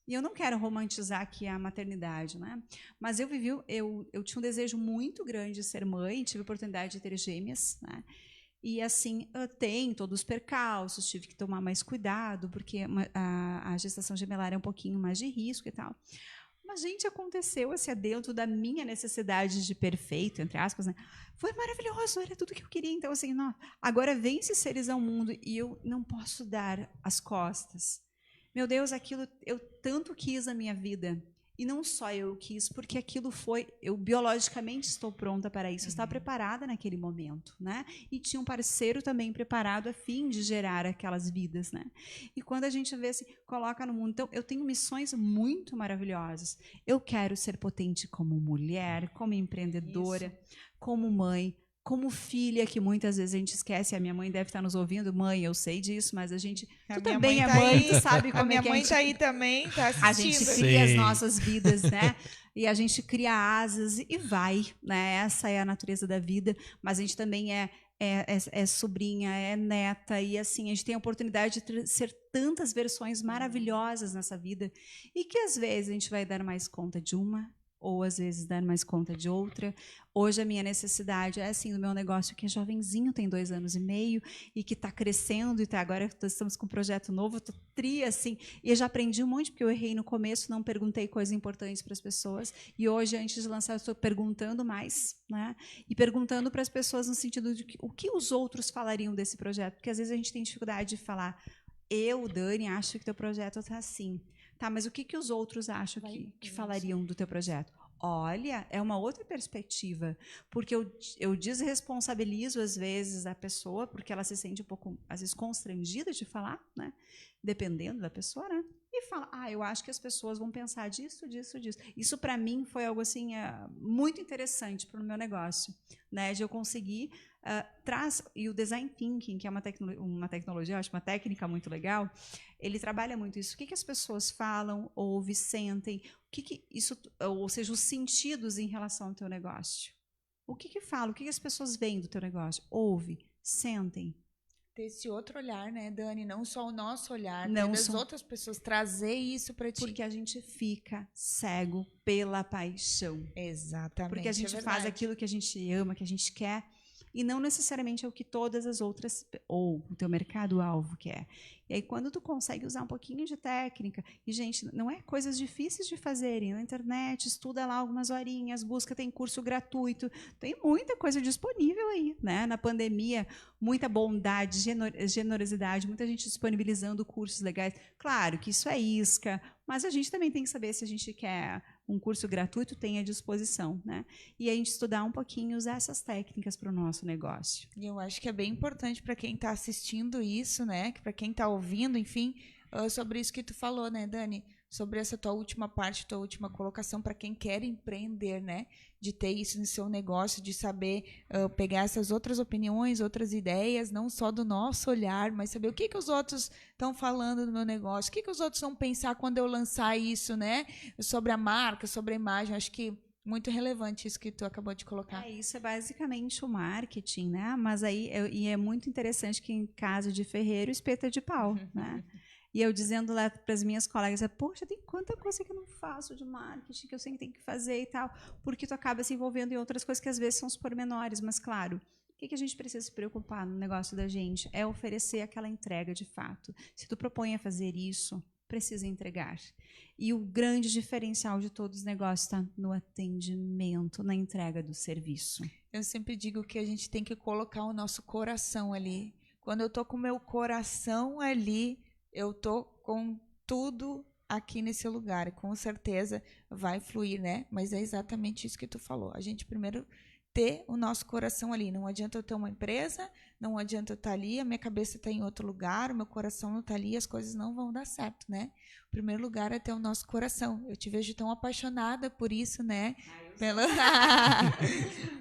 e eu não quero romantizar aqui a maternidade, né? Mas eu tinha um desejo muito grande de ser mãe, tive a oportunidade de ter gêmeas, né? E assim, tem todos os percalços, tive que tomar mais cuidado, porque a gestação gemelar é um pouquinho mais de risco e tal. Mas, gente, aconteceu assim, dentro da minha necessidade de perfeito, entre aspas, né? Foi maravilhoso, era tudo que eu queria. Então, assim, não, agora vem esses seres ao mundo e eu não posso dar as costas. Meu Deus, aquilo eu tanto quis na minha vida. E não só eu quis, porque aquilo foi... Eu biologicamente estou pronta para isso. Eu estava preparada naquele momento, né? E tinha um parceiro também preparado a fim de gerar aquelas vidas, né? E quando a gente vê assim, coloca no mundo... Então, eu tenho missões muito maravilhosas. Eu quero ser potente como mulher, como empreendedora, como mãe, como filha, que muitas vezes a gente esquece. A minha mãe deve estar nos ouvindo. Mãe, eu sei disso, mas a gente... Tu também é mãe, tu sabe como é que a gente... A minha mãe tá aí também, tá assistindo. A gente cria as nossas vidas, né? E a gente cria asas e vai, né? Essa é a natureza da vida. Mas a gente também é sobrinha, é neta. E assim, a gente tem a oportunidade de ser tantas versões maravilhosas nessa vida. E que às vezes a gente vai dar mais conta de uma, ou às vezes dar mais conta de outra. Hoje a minha necessidade é assim, no meu negócio, que é jovenzinho, tem 2 anos e meio, e que está crescendo, e agora estamos com um projeto novo, estou assim, e eu já aprendi um monte, porque eu errei no começo, não perguntei coisas importantes para as pessoas, e hoje, antes de lançar, eu estou perguntando mais, né? E perguntando para as pessoas no sentido de o que os outros falariam desse projeto, porque às vezes a gente tem dificuldade de falar, eu, Dani, acho que teu projeto está assim. Tá, mas o que os outros acham que falariam do teu projeto? Olha, é uma outra perspectiva, porque eu desresponsabilizo, às vezes, a pessoa, porque ela se sente um pouco, às vezes, constrangida de falar, né? Dependendo da pessoa, né? E fala, eu acho que as pessoas vão pensar disso. Isso, para mim, foi algo assim, muito interessante para o meu negócio, né? De eu conseguir... e o design thinking, que é uma tecnologia, eu acho uma técnica muito legal, ele trabalha muito isso. O que as pessoas falam, ouvem, sentem, isso, ou seja, os sentidos em relação ao teu negócio. O que fala, o que as pessoas veem do teu negócio? Ouvem, sentem. Ter esse outro olhar, né, Dani? Não só o nosso olhar, não das outras pessoas, trazer isso para ti. Porque a gente fica cego pela paixão. Exatamente. Porque a gente faz aquilo que a gente ama, que a gente quer, e não necessariamente é o que todas as outras, ou o teu mercado-alvo quer. E aí, quando tu consegue usar um pouquinho de técnica, e, gente, não é coisas difíceis de fazerem, na internet, estuda lá algumas horinhas, busca, tem curso gratuito, tem muita coisa disponível aí, né? Na pandemia, muita bondade, generosidade, muita gente disponibilizando cursos legais. Claro que isso é isca, mas a gente também tem que saber se a gente quer um curso gratuito, tem à disposição, né? E a gente estudar um pouquinho, usar essas técnicas para o nosso negócio. E eu acho que é bem importante para quem está assistindo isso, né? Para quem está ouvindo, enfim, sobre isso que tu falou, né, Dani? Sobre essa tua última parte, tua última colocação, para quem quer empreender, né? De ter isso no seu negócio, de saber pegar essas outras opiniões, outras ideias, não só do nosso olhar, mas saber o que os outros estão falando do meu negócio, o que os outros vão pensar quando eu lançar isso, né? Sobre a marca, sobre a imagem. Acho que muito relevante isso que tu acabou de colocar. Isso é basicamente o marketing, né? Mas aí e é muito interessante que em casa de ferreiro, espeta de pau, né? E eu dizendo lá para as minhas colegas, poxa, tem quanta coisa que eu não faço de marketing, que eu sei que tem que fazer e tal, porque tu acaba se envolvendo em outras coisas que às vezes são os pormenores, mas claro, o que a gente precisa se preocupar no negócio da gente é oferecer aquela entrega de fato. Se tu propõe a fazer isso, precisa entregar. E o grande diferencial de todos os negócios está no atendimento, na entrega do serviço. Eu sempre digo que a gente tem que colocar o nosso coração ali. Quando eu tô com o meu coração ali, eu tô com tudo aqui nesse lugar. E com certeza vai fluir, né? Mas é exatamente isso que tu falou. A gente primeiro ter o nosso coração ali. Não adianta eu ter uma empresa, não adianta eu estar ali, a minha cabeça está em outro lugar, o meu coração não está ali, as coisas não vão dar certo, né? O primeiro lugar é ter o nosso coração. Eu te vejo tão apaixonada por isso, né?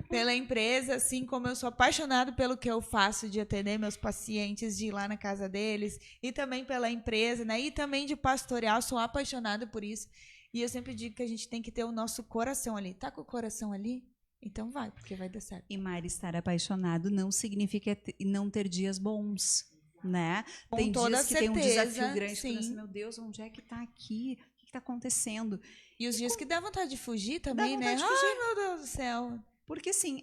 Pela empresa, assim como eu sou apaixonada pelo que eu faço de atender meus pacientes, de ir lá na casa deles, e também pela empresa, né? E também de pastorear, sou apaixonada por isso. E eu sempre digo que a gente tem que ter o nosso coração ali. Tá com o coração ali? Então vai, porque vai dar certo. E Mari, estar apaixonado não significa não ter dias bons, né? Com tem toda dias que certeza, tem um desafio grande, sim. Pensa, meu Deus, onde é que está aqui? O que está acontecendo? E os dias que dá vontade de fugir também, né? Ai, meu Deus do céu. Porque, assim,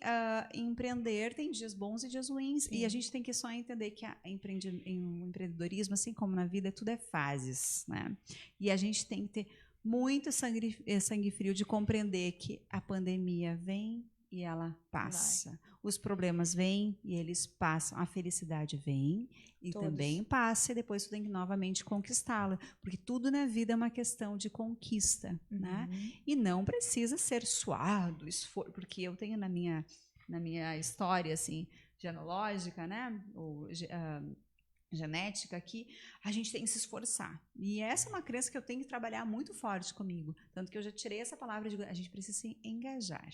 empreender tem dias bons e dias ruins. Sim. E a gente tem que só entender que o empreendedorismo, assim como na vida, tudo é fases, né? E a gente tem que ter muito sangue frio de compreender que a pandemia vem e ela passa. Os problemas vêm e eles passam. A felicidade vem e também passa, e depois tu tem que novamente conquistá-la. Porque tudo na vida é uma questão de conquista, né? E não precisa ser suado, esforço, porque eu tenho na minha história, assim, genealógica, né? Genética, que a gente tem que se esforçar. E essa é uma crença que eu tenho que trabalhar muito forte comigo. Tanto que eu já tirei essa palavra de a gente precisa se engajar.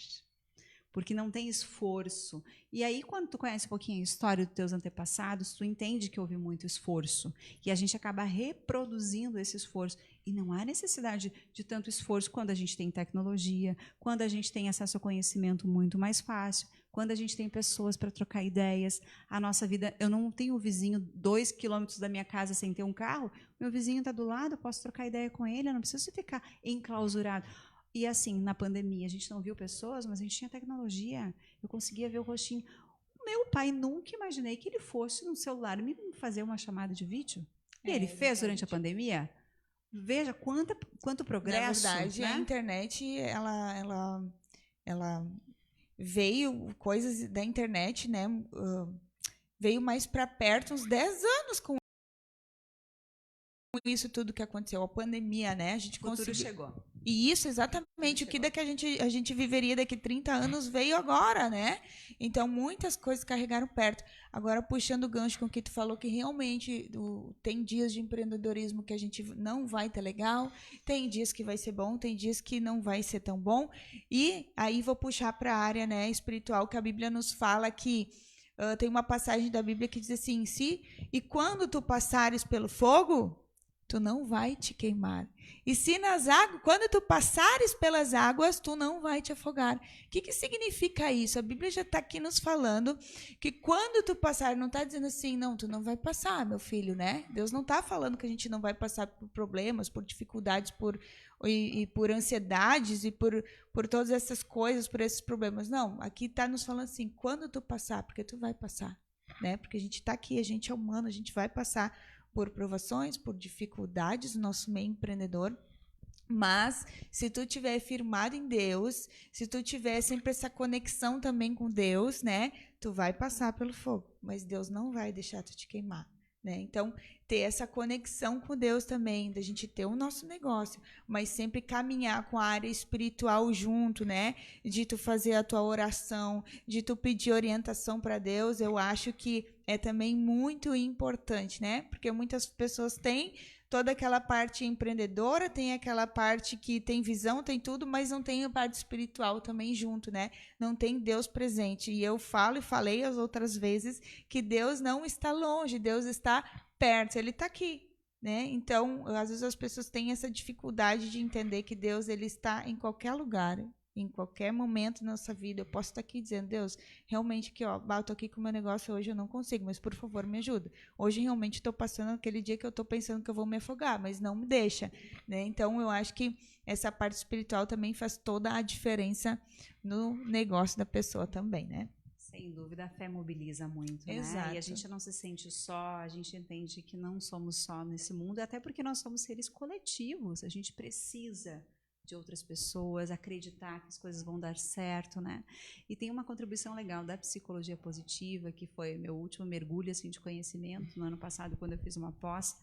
Porque não tem esforço. E aí, quando tu conhece um pouquinho a história dos teus antepassados, tu entende que houve muito esforço. E a gente acaba reproduzindo esse esforço. E não há necessidade de tanto esforço quando a gente tem tecnologia, quando a gente tem acesso ao conhecimento muito mais fácil, quando a gente tem pessoas para trocar ideias. A nossa vida... Eu não tenho um vizinho 2 quilômetros da minha casa sem ter um carro. Meu vizinho está do lado, eu posso trocar ideia com ele, eu não preciso ficar enclausurado. E assim, na pandemia, a gente não viu pessoas, mas a gente tinha tecnologia. Eu conseguia ver o rostinho. Meu pai, nunca imaginei que ele fosse no celular me fazer uma chamada de vídeo. E ele fez durante a pandemia. Veja quanto progresso. Na verdade, né? A internet, ela veio, coisas da internet, né? Veio mais para perto, uns 10 anos com isso tudo que aconteceu, a pandemia, né? A gente conseguiu. Chegou. E isso, exatamente, o que a gente viveria daqui 30 anos veio agora, né? Então, muitas coisas carregaram perto. Agora, puxando o gancho com o que tu falou, que realmente tem dias de empreendedorismo que a gente não vai ter legal, tem dias que vai ser bom, tem dias que não vai ser tão bom. E aí vou puxar para a área, né, espiritual, que a Bíblia nos fala que tem uma passagem da Bíblia que diz assim, e quando tu passares pelo fogo, tu não vai te queimar. E se nas águas, quando tu passares pelas águas, tu não vai te afogar. O que significa isso? A Bíblia já está aqui nos falando que quando tu passar, não está dizendo assim, não, tu não vai passar, meu filho, né? Deus não está falando que a gente não vai passar por problemas, por dificuldades, por ansiedades e por todas essas coisas, por esses problemas. Não, aqui está nos falando assim, quando tu passar, porque tu vai passar, né? Porque a gente está aqui, a gente é humano, a gente vai passar por provações, por dificuldades no nosso meio empreendedor, mas se tu tiver firmado em Deus, se tu tiver sempre essa conexão também com Deus, né, tu vai passar pelo fogo, mas Deus não vai deixar tu te queimar, né? Então, ter essa conexão com Deus também, da gente ter o nosso negócio, mas sempre caminhar com a área espiritual junto, né? De tu fazer a tua oração, de tu pedir orientação para Deus, eu acho que é também muito importante, né? Porque muitas pessoas têm toda aquela parte empreendedora, tem aquela parte que tem visão, tem tudo, mas não tem a parte espiritual também junto, né? Não tem Deus presente. E eu falo e falei as outras vezes que Deus não está longe, Deus está perto, Ele está aqui, né? Então, às vezes as pessoas têm essa dificuldade de entender que Deus, Ele está em qualquer lugar, em qualquer momento da nossa vida. Eu posso estar aqui dizendo, Deus, realmente que eu estou aqui com o meu negócio hoje, eu não consigo, mas por favor me ajuda. Hoje realmente estou passando aquele dia que eu estou pensando que eu vou me afogar, mas não me deixa, né? Então eu acho que essa parte espiritual também faz toda a diferença no negócio da pessoa também, né? Sem dúvida, a fé mobiliza muito, Exato. né? E a gente não se sente só, a gente entende que não somos só nesse mundo, até porque nós somos seres coletivos, a gente precisa de outras pessoas, acreditar que as coisas vão dar certo, né? E tem uma contribuição legal da psicologia positiva, que foi meu último mergulho assim, de conhecimento no ano passado, quando eu fiz uma pós,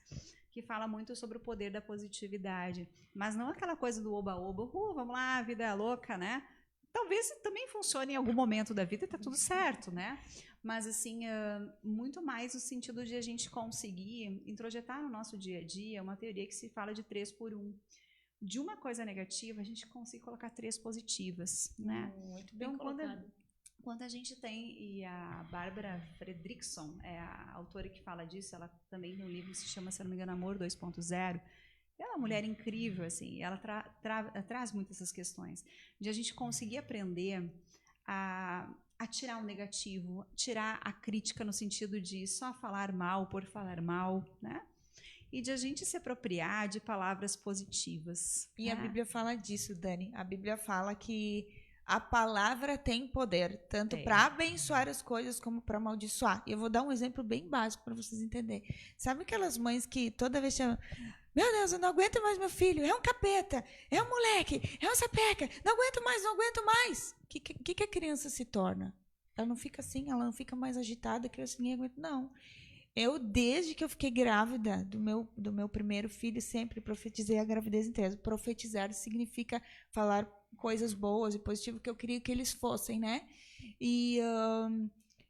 que fala muito sobre o poder da positividade, mas não aquela coisa do oba-oba, vamos lá, a vida é louca, né? Talvez também funcione em algum momento da vida e tá tudo certo, né? Mas, assim, muito mais no sentido de a gente conseguir introjetar no nosso dia a dia uma teoria que se fala de 3 por 1. De uma coisa negativa, a gente consegue colocar 3 positivas, né? Muito bem então, colocado. quando a gente tem, e a Bárbara Fredrickson é a autora que fala disso, ela também no livro se chama, se não me engano, Amor 2.0, ela é uma mulher incrível, assim, ela traz muito essas questões, de a gente conseguir aprender a tirar o negativo, tirar a crítica no sentido de só falar mal por falar mal, né? E de a gente se apropriar de palavras positivas. E a Bíblia fala disso, Dani. A Bíblia fala que A palavra tem poder, tanto para abençoar as coisas como para amaldiçoar. E eu vou dar um exemplo bem básico para vocês entenderem. Sabe aquelas mães que toda vez chamam: meu Deus, eu não aguento mais meu filho, é um capeta, é um moleque, é um sapeca, não aguento mais, não aguento mais. O que a criança se torna? Ela não fica assim, ela não fica mais agitada, que assim, ninguém aguenta, não. Eu, desde que eu fiquei grávida do meu primeiro filho, sempre profetizei a gravidez inteira. Profetizar significa falar coisas boas e positivas que eu queria que eles fossem, né? E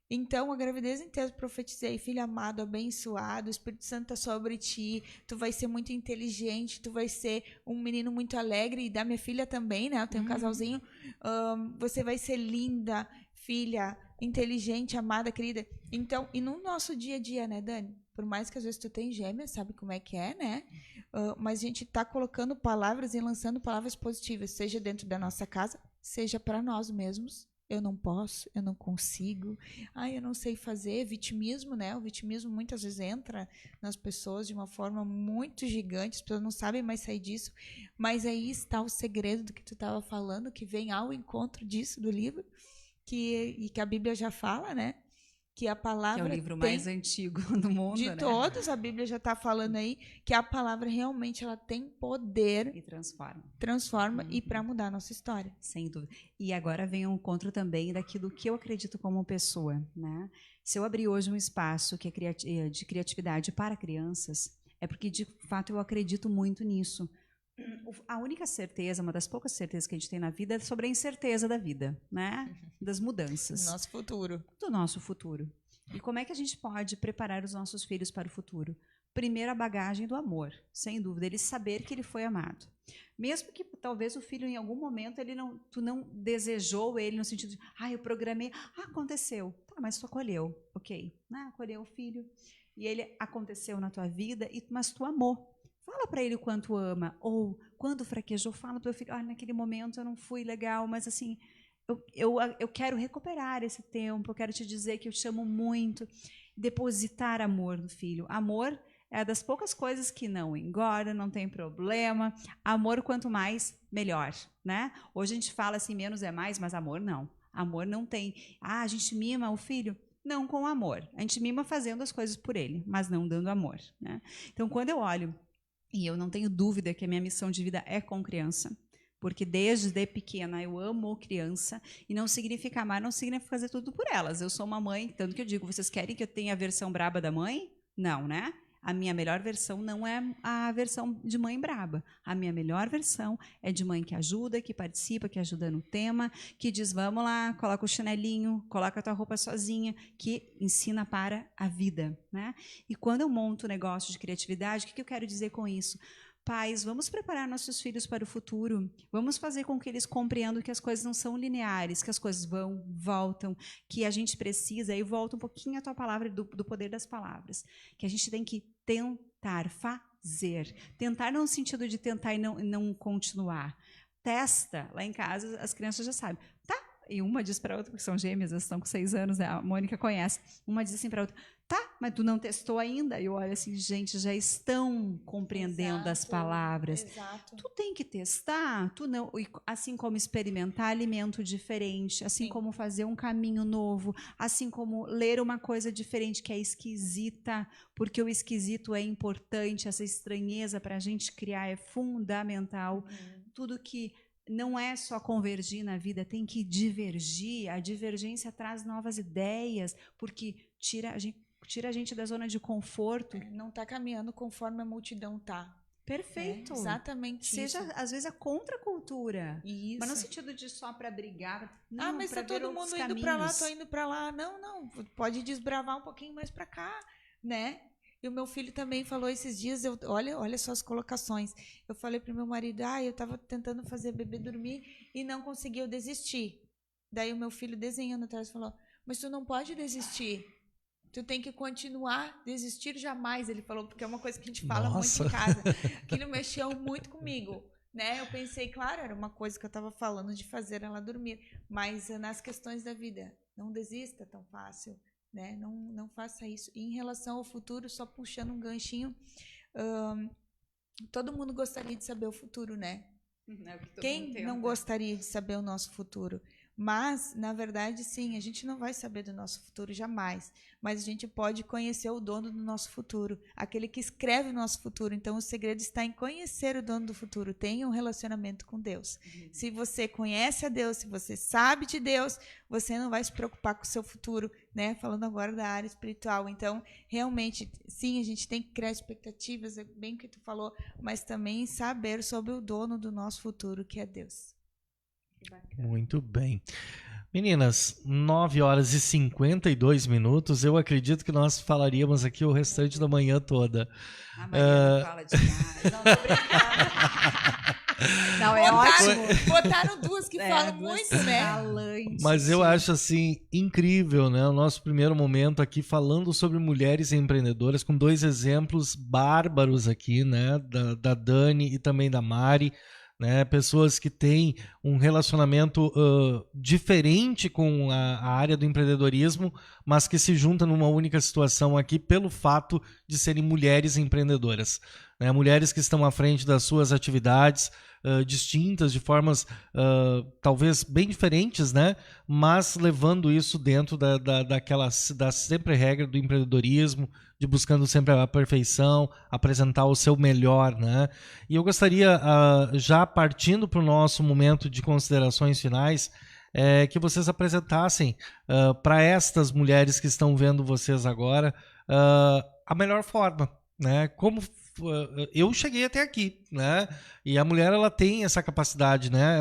então, a gravidez inteira profetizei: filho amado, abençoado, o Espírito Santo está sobre ti, tu vai ser muito inteligente, tu vai ser um menino muito alegre, e da minha filha também, né? Eu tenho um casalzinho. Você vai ser linda, filha, inteligente, amada, querida. Então, e no nosso dia a dia, né, Dani? Por mais que às vezes tu tem gêmeas, sabe como é que é, né? Mas a gente tá colocando palavras e lançando palavras positivas, seja dentro da nossa casa, seja para nós mesmos. Eu não posso, eu não consigo, eu não sei fazer. Vitimismo, né? O vitimismo muitas vezes entra nas pessoas de uma forma muito gigante, as pessoas não sabem mais sair disso. Mas aí está o segredo do que tu estava falando, que vem ao encontro disso do livro, que a Bíblia já fala, né? Que a palavra que é o livro mais antigo do mundo, de né? todos, a Bíblia já está falando aí que a palavra realmente ela tem poder e transforma e para mudar a nossa história. Sem dúvida. E agora vem um encontro também daquilo que eu acredito como pessoa, né? Se eu abrir hoje um espaço que é de criatividade para crianças, é porque de fato eu acredito muito nisso. A única certeza, uma das poucas certezas que a gente tem na vida é sobre a incerteza da vida, né? Das mudanças. Do nosso futuro. E como é que a gente pode preparar os nossos filhos para o futuro? Primeiro, a bagagem do amor, sem dúvida, ele saber que ele foi amado. Mesmo que talvez o filho, em algum momento, tu não desejou ele no sentido de, eu programei, aconteceu. Tá, mas tu acolheu, ok. Acolheu o filho, e ele aconteceu na tua vida, mas tu amou. Fala para ele o quanto ama, ou quando fraquejou, fala para o teu filho: naquele momento eu não fui legal, mas assim, eu quero recuperar esse tempo, eu quero te dizer que eu te amo muito. Depositar amor no filho. Amor é das poucas coisas que não engorda, não tem problema. Amor, quanto mais, melhor, né? Hoje a gente fala assim, menos é mais, mas amor não. Amor não tem. A gente mima o filho? Não com amor. A gente mima fazendo as coisas por ele, mas não dando amor, né? Então, quando eu olho, e eu não tenho dúvida que a minha missão de vida é com criança, porque desde pequena eu amo criança, e não significa amar, não significa fazer tudo por elas. Eu sou uma mãe, tanto que eu digo, vocês querem que eu tenha a versão braba da mãe? Não, né? A minha melhor versão não é a versão de mãe braba. A minha melhor versão é de mãe que ajuda, que participa, que ajuda no tema, que diz, vamos lá, coloca o chinelinho, coloca a tua roupa sozinha, que ensina para a vida, né? E quando eu monto um negócio de criatividade, o que eu quero dizer com isso? Pais, vamos preparar nossos filhos para o futuro, vamos fazer com que eles compreendam que as coisas não são lineares, que as coisas vão, voltam, que a gente precisa, e volta um pouquinho a tua palavra, do poder das palavras, que a gente tem que tentar fazer, tentar não no sentido de tentar e não continuar. Testa, lá em casa as crianças já sabem, tá? E uma diz para a outra, porque são gêmeas, elas estão com 6 anos, né? A Mônica conhece, uma diz assim para a outra, tá, mas tu não testou ainda? E eu olho assim, gente, já estão compreendendo as palavras. Exato. Tu tem que testar, tu não, assim como experimentar alimento diferente, assim como fazer um caminho novo, assim como ler uma coisa diferente que é esquisita, porque o esquisito é importante, essa estranheza para a gente criar é fundamental. Tudo que não é só convergir na vida, tem que divergir. A divergência traz novas ideias, porque tira a gente da zona de conforto. Não está caminhando conforme a multidão está. Perfeito. Exatamente. Seja, isso. às vezes, a contracultura. Isso. Mas no sentido de só para brigar. Não, mas está todo mundo indo para lá, tô indo para lá. Não. Pode desbravar um pouquinho mais para cá, né? E o meu filho também falou esses dias, olha só as colocações. Eu falei para o meu marido, eu estava tentando fazer o bebê dormir e não conseguiu desistir. Daí o meu filho desenhando atrás falou, mas tu não pode desistir. Tu tem que continuar, desistir jamais, ele falou, porque é uma coisa que a gente fala muito em casa. Aquilo mexeu muito comigo, né? Eu pensei, claro, era uma coisa que eu estava falando de fazer ela dormir, mas nas questões da vida, não desista tão fácil, né? Não faça isso. E em relação ao futuro, só puxando um ganchinho, todo mundo gostaria de saber o futuro, né? É o que todo Quem mundo não tenta. gostaria de saber o nosso futuro? Mas, na verdade, sim, a gente não vai saber do nosso futuro jamais. Mas a gente pode conhecer o dono do nosso futuro, aquele que escreve o nosso futuro. Então, o segredo está em conhecer o dono do futuro. Tenha um relacionamento com Deus. Se você conhece a Deus, se você sabe de Deus, você não vai se preocupar com o seu futuro, né? Falando agora da área espiritual. Então, realmente, sim, a gente tem que criar expectativas, é bem o que tu falou, mas também saber sobre o dono do nosso futuro, que é Deus. Que bacana. Muito bem. Meninas, 9 horas e 52 minutos. Eu acredito que nós falaríamos aqui o restante da manhã toda. A Mariana fala demais. Não, tô brincando. Não, é ótimo. Botaram duas que falam duas muito, né? falantes. Mas eu acho assim incrível, né? O nosso primeiro momento aqui falando sobre mulheres empreendedoras, com 2 exemplos bárbaros aqui, né? Da Dani e também da Mari, né? Pessoas que têm um relacionamento diferente com a área do empreendedorismo, mas que se juntam numa única situação aqui pelo fato de serem mulheres empreendedoras, né? Mulheres que estão à frente das suas atividades, distintas, de formas talvez bem diferentes, né? Mas levando isso dentro da sempre regra do empreendedorismo, de buscando sempre a perfeição, apresentar o seu melhor, né? E eu gostaria, já partindo para o nosso momento de considerações finais, que vocês apresentassem para estas mulheres que estão vendo vocês agora a melhor forma, né? Como eu cheguei até aqui, né? E a mulher, ela tem essa capacidade, né?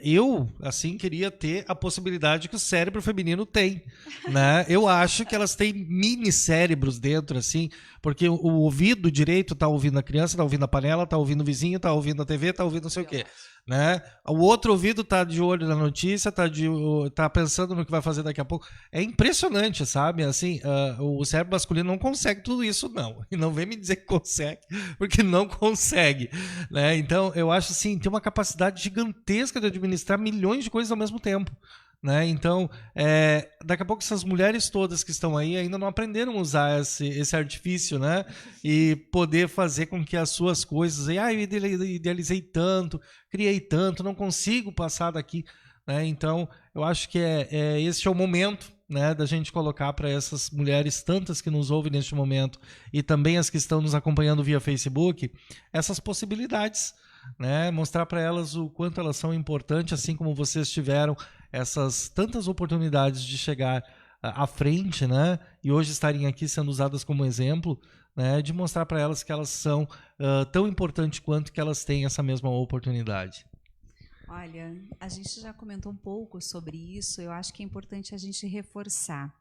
Eu, assim, queria ter a possibilidade que o cérebro feminino tem, né? Eu acho que elas têm mini cérebros dentro, assim, porque o ouvido direito tá ouvindo a criança, tá ouvindo a panela, tá ouvindo o vizinho, tá ouvindo a TV, tá ouvindo não sei o quê, né? O outro ouvido tá de olho na notícia, tá pensando no que vai fazer daqui a pouco. É impressionante, sabe? Assim, o cérebro masculino não consegue tudo isso, não. E não vem me dizer que consegue, porque não consegue, né? Então, eu acho assim, tem uma capacidade gigantesca de administrar milhões de coisas ao mesmo tempo, né? Então, daqui a pouco essas mulheres todas que estão aí ainda não aprenderam a usar esse artifício, né? E poder fazer com que as suas coisas, eu idealizei tanto, criei tanto, não consigo passar daqui, né? Então, eu acho que esse é o momento, né, da gente colocar para essas mulheres, tantas que nos ouvem neste momento, e também as que estão nos acompanhando via Facebook, essas possibilidades, né? Mostrar para elas o quanto elas são importantes, assim como vocês tiveram essas tantas oportunidades de chegar à frente, né? E hoje estarem aqui sendo usadas como exemplo, né? De mostrar para elas que elas são tão importantes quanto que elas têm essa mesma oportunidade. Olha, a gente já comentou um pouco sobre isso, eu acho que é importante a gente reforçar.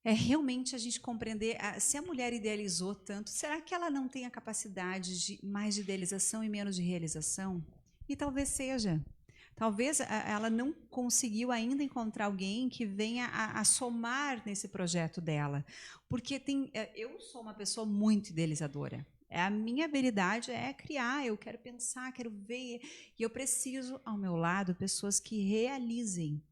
É realmente a gente compreender, se a mulher idealizou tanto, será que ela não tem a capacidade de mais de idealização e menos de realização? E talvez seja. Talvez ela não conseguiu ainda encontrar alguém que venha a somar nesse projeto dela. Porque eu sou uma pessoa muito idealizadora. A minha habilidade é criar, eu quero pensar, quero ver, e eu preciso, ao meu lado, pessoas que realizem.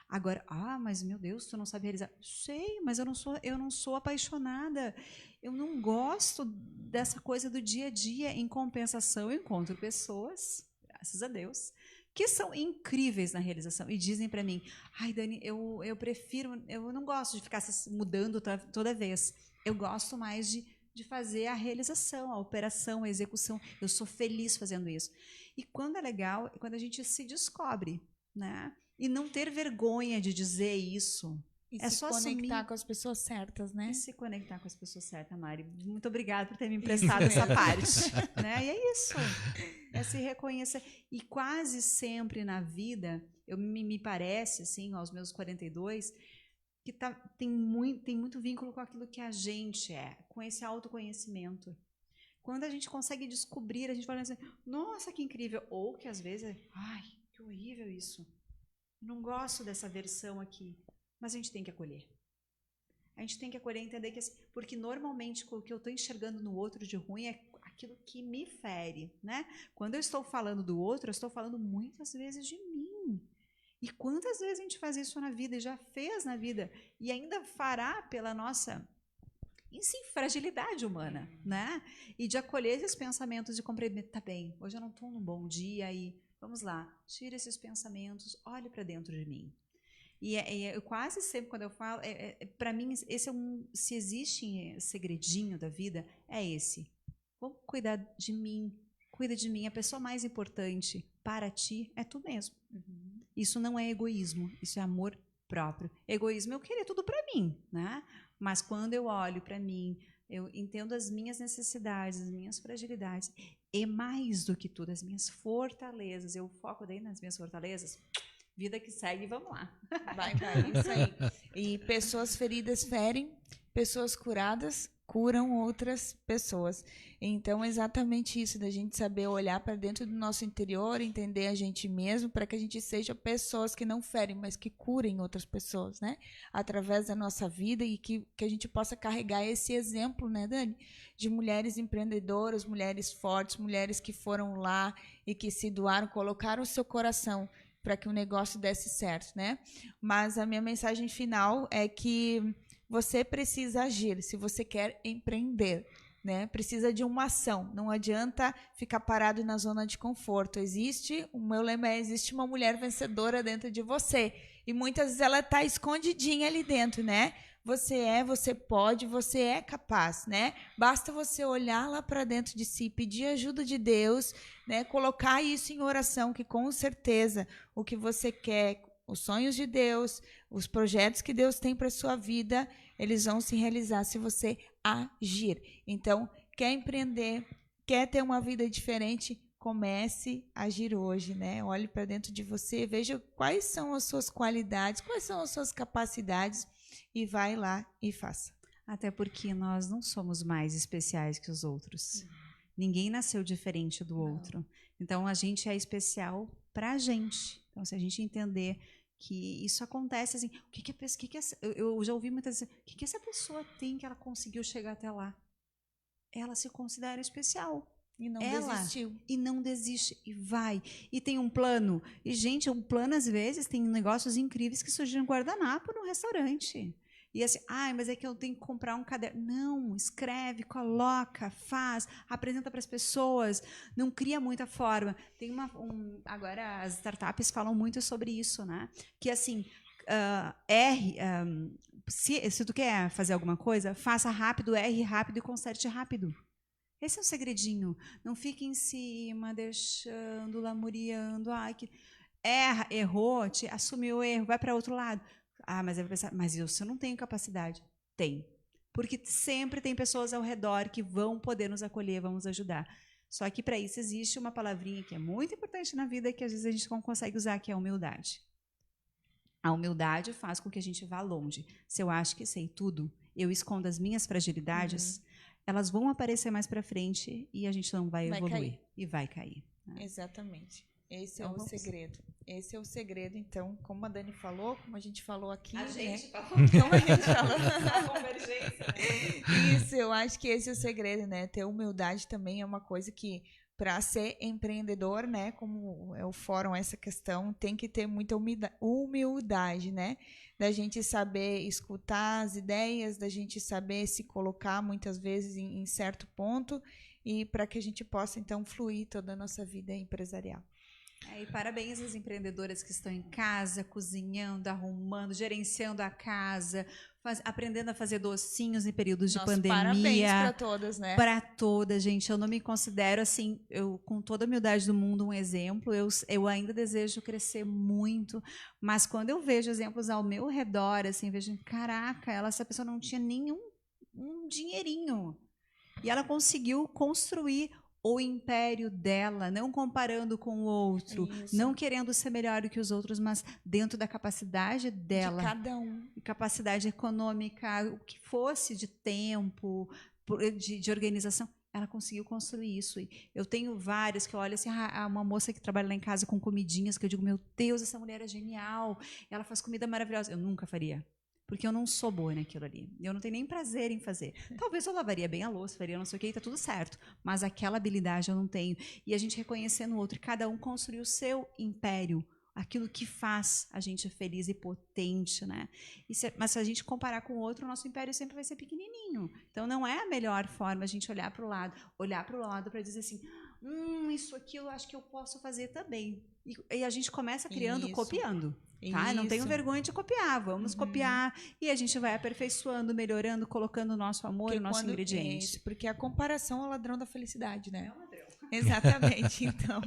Agora, mas meu Deus, tu não sabe realizar. Sei, mas eu não sou apaixonada. Eu não gosto dessa coisa do dia a dia. Em compensação, eu encontro pessoas, graças a Deus, que são incríveis na realização e dizem para mim: ai, Dani, eu prefiro, eu não gosto de ficar mudando toda vez. Eu gosto mais de fazer a realização, a operação, a execução. Eu sou feliz fazendo isso. E quando é legal, quando a gente se descobre, né? E não ter vergonha de dizer isso. E é se só conectar assumir. Com as pessoas certas, né? E se conectar com as pessoas certas, Mari. Muito obrigada por ter me emprestado essa parte. Né? E é isso. É se reconhecer. E quase sempre na vida, me parece, assim, aos meus 42, que tem muito vínculo com aquilo que a gente é, com esse autoconhecimento. Quando a gente consegue descobrir, a gente fala assim, nossa, que incrível. Ou que às vezes, ai, que horrível isso. Eu não gosto dessa versão aqui. Mas a gente tem que acolher. A gente tem que acolher e entender que, porque normalmente o que eu estou enxergando no outro de ruim é aquilo que me fere, né? Quando eu estou falando do outro, eu estou falando muitas vezes de mim. E quantas vezes a gente faz isso na vida e já fez na vida e ainda fará pela nossa em si, fragilidade humana, né? E de acolher esses pensamentos, de compreender, tá bem, hoje eu não estou num bom dia, e vamos lá, tira esses pensamentos, olhe para dentro de mim. E eu quase sempre, quando eu falo, para mim, esse é se existe segredinho da vida, é esse. Vamos cuidar de mim, cuida de mim. A pessoa mais importante para ti é tu mesmo. Uhum. Isso não é egoísmo, isso é amor próprio. Egoísmo, eu queria tudo para mim, né? Mas quando eu olho para mim, eu entendo as minhas necessidades, as minhas fragilidades, e mais do que tudo, as minhas fortalezas. Eu foco daí nas minhas fortalezas. Vida que segue, vamos lá. Vai, isso aí. E pessoas feridas ferem, pessoas curadas curam outras pessoas. Então, exatamente isso, da gente saber olhar para dentro do nosso interior, entender a gente mesmo, para que a gente seja pessoas que não ferem, mas que curem outras pessoas, né? Através da nossa vida, e que a gente possa carregar esse exemplo, né, Dani? De mulheres empreendedoras, mulheres fortes, mulheres que foram lá e que se doaram, colocaram o seu coração para que o negócio desse certo, né? Mas a minha mensagem final é que você precisa agir se você quer empreender, né? Precisa de uma ação. Não adianta ficar parado na zona de conforto. O meu lema é: existe uma mulher vencedora dentro de você. E muitas vezes ela está escondidinha ali dentro, né? Você pode, você é capaz, né? Basta você olhar lá para dentro de si, pedir ajuda de Deus, né? Colocar isso em oração, que com certeza o que você quer, os sonhos de Deus, os projetos que Deus tem para sua vida, eles vão se realizar se você agir. Então, quer empreender, quer ter uma vida diferente, comece a agir hoje, né? Olhe para dentro de você, veja quais são as suas qualidades, quais são as suas capacidades, e vai lá e faça. Até porque nós não somos mais especiais que os outros. Ninguém nasceu diferente do outro. Então, a gente é especial para a gente. Então, se a gente entender que isso acontece, assim, eu já ouvi muitas vezes, o que essa pessoa tem que ela conseguiu chegar até lá? Ela se considera especial. E não desistiu. E não desiste, e vai. E tem um plano. E, gente, um plano, às vezes, tem negócios incríveis que surgem no guardanapo no restaurante. E assim, mas é que eu tenho que comprar um caderno. Não, escreve, coloca, faz, apresenta para as pessoas, não cria muita forma. Tem agora as startups falam muito sobre isso, né? Que assim, se tu quer fazer alguma coisa, faça rápido, erre rápido e conserte rápido. Esse é um segredinho. Não fique em cima, deixando, lamuriando. Errou, assumiu o erro, vai para outro lado. Mas eu vou pensar, mas eu não tenho capacidade. Tem. Porque sempre tem pessoas ao redor que vão poder nos acolher, vão nos ajudar. Só que para isso existe uma palavrinha que é muito importante na vida, que às vezes a gente não consegue usar, que é a humildade. A humildade faz com que a gente vá longe. Se eu acho que sei tudo, eu escondo as minhas fragilidades, elas vão aparecer mais para frente e a gente não vai evoluir. Cair. E vai cair. Né? Exatamente. Esse é o segredo. Esse é o segredo, então, como a Dani falou, como a gente falou aqui. A gente falou. Como a gente falou. A convergência, né? Isso, eu acho que esse é o segredo, né? Ter humildade também é uma coisa que, para ser empreendedor, né? Como é o fórum, essa questão, tem que ter muita humildade, né? Da gente saber escutar as ideias, da gente saber se colocar muitas vezes em certo ponto, e para que a gente possa, então, fluir toda a nossa vida empresarial. E parabéns às empreendedoras que estão em casa, cozinhando, arrumando, gerenciando a casa, aprendendo a fazer docinhos em períodos de pandemia. Parabéns para todas, né? Para todas, gente. Eu não me considero, assim, com toda a humildade do mundo, um exemplo. Eu ainda desejo crescer muito, mas quando eu vejo exemplos ao meu redor, assim, vejo, caraca, essa pessoa não tinha nenhum dinheirinho. E ela conseguiu construir o império dela, não comparando com o outro, não querendo ser melhor do que os outros, mas dentro da capacidade dela. De cada um. Capacidade econômica, o que fosse de tempo, de organização. Ela conseguiu construir isso. Eu tenho várias que eu olho assim, uma moça que trabalha lá em casa com comidinhas, que eu digo, meu Deus, essa mulher é genial, ela faz comida maravilhosa. Eu nunca faria. Porque eu não sou boa naquilo ali. Eu não tenho nem prazer em fazer. Talvez eu lavaria bem a louça, faria não sei o que, e tá tudo certo. Mas aquela habilidade eu não tenho. E a gente reconhecendo o outro, e cada um construiu o seu império, aquilo que faz a gente feliz e potente, né? Mas se a gente comparar com o outro, o nosso império sempre vai ser pequenininho. Então, não é a melhor forma a gente olhar para o lado para dizer assim, isso aqui eu acho que eu posso fazer também. E a gente começa criando, copiando. Tá? Não tenho vergonha de copiar, vamos copiar, e a gente vai aperfeiçoando, melhorando, colocando o nosso amor e o nosso ingrediente. Porque a comparação é o ladrão da felicidade, né? É o ladrão. Exatamente. Então,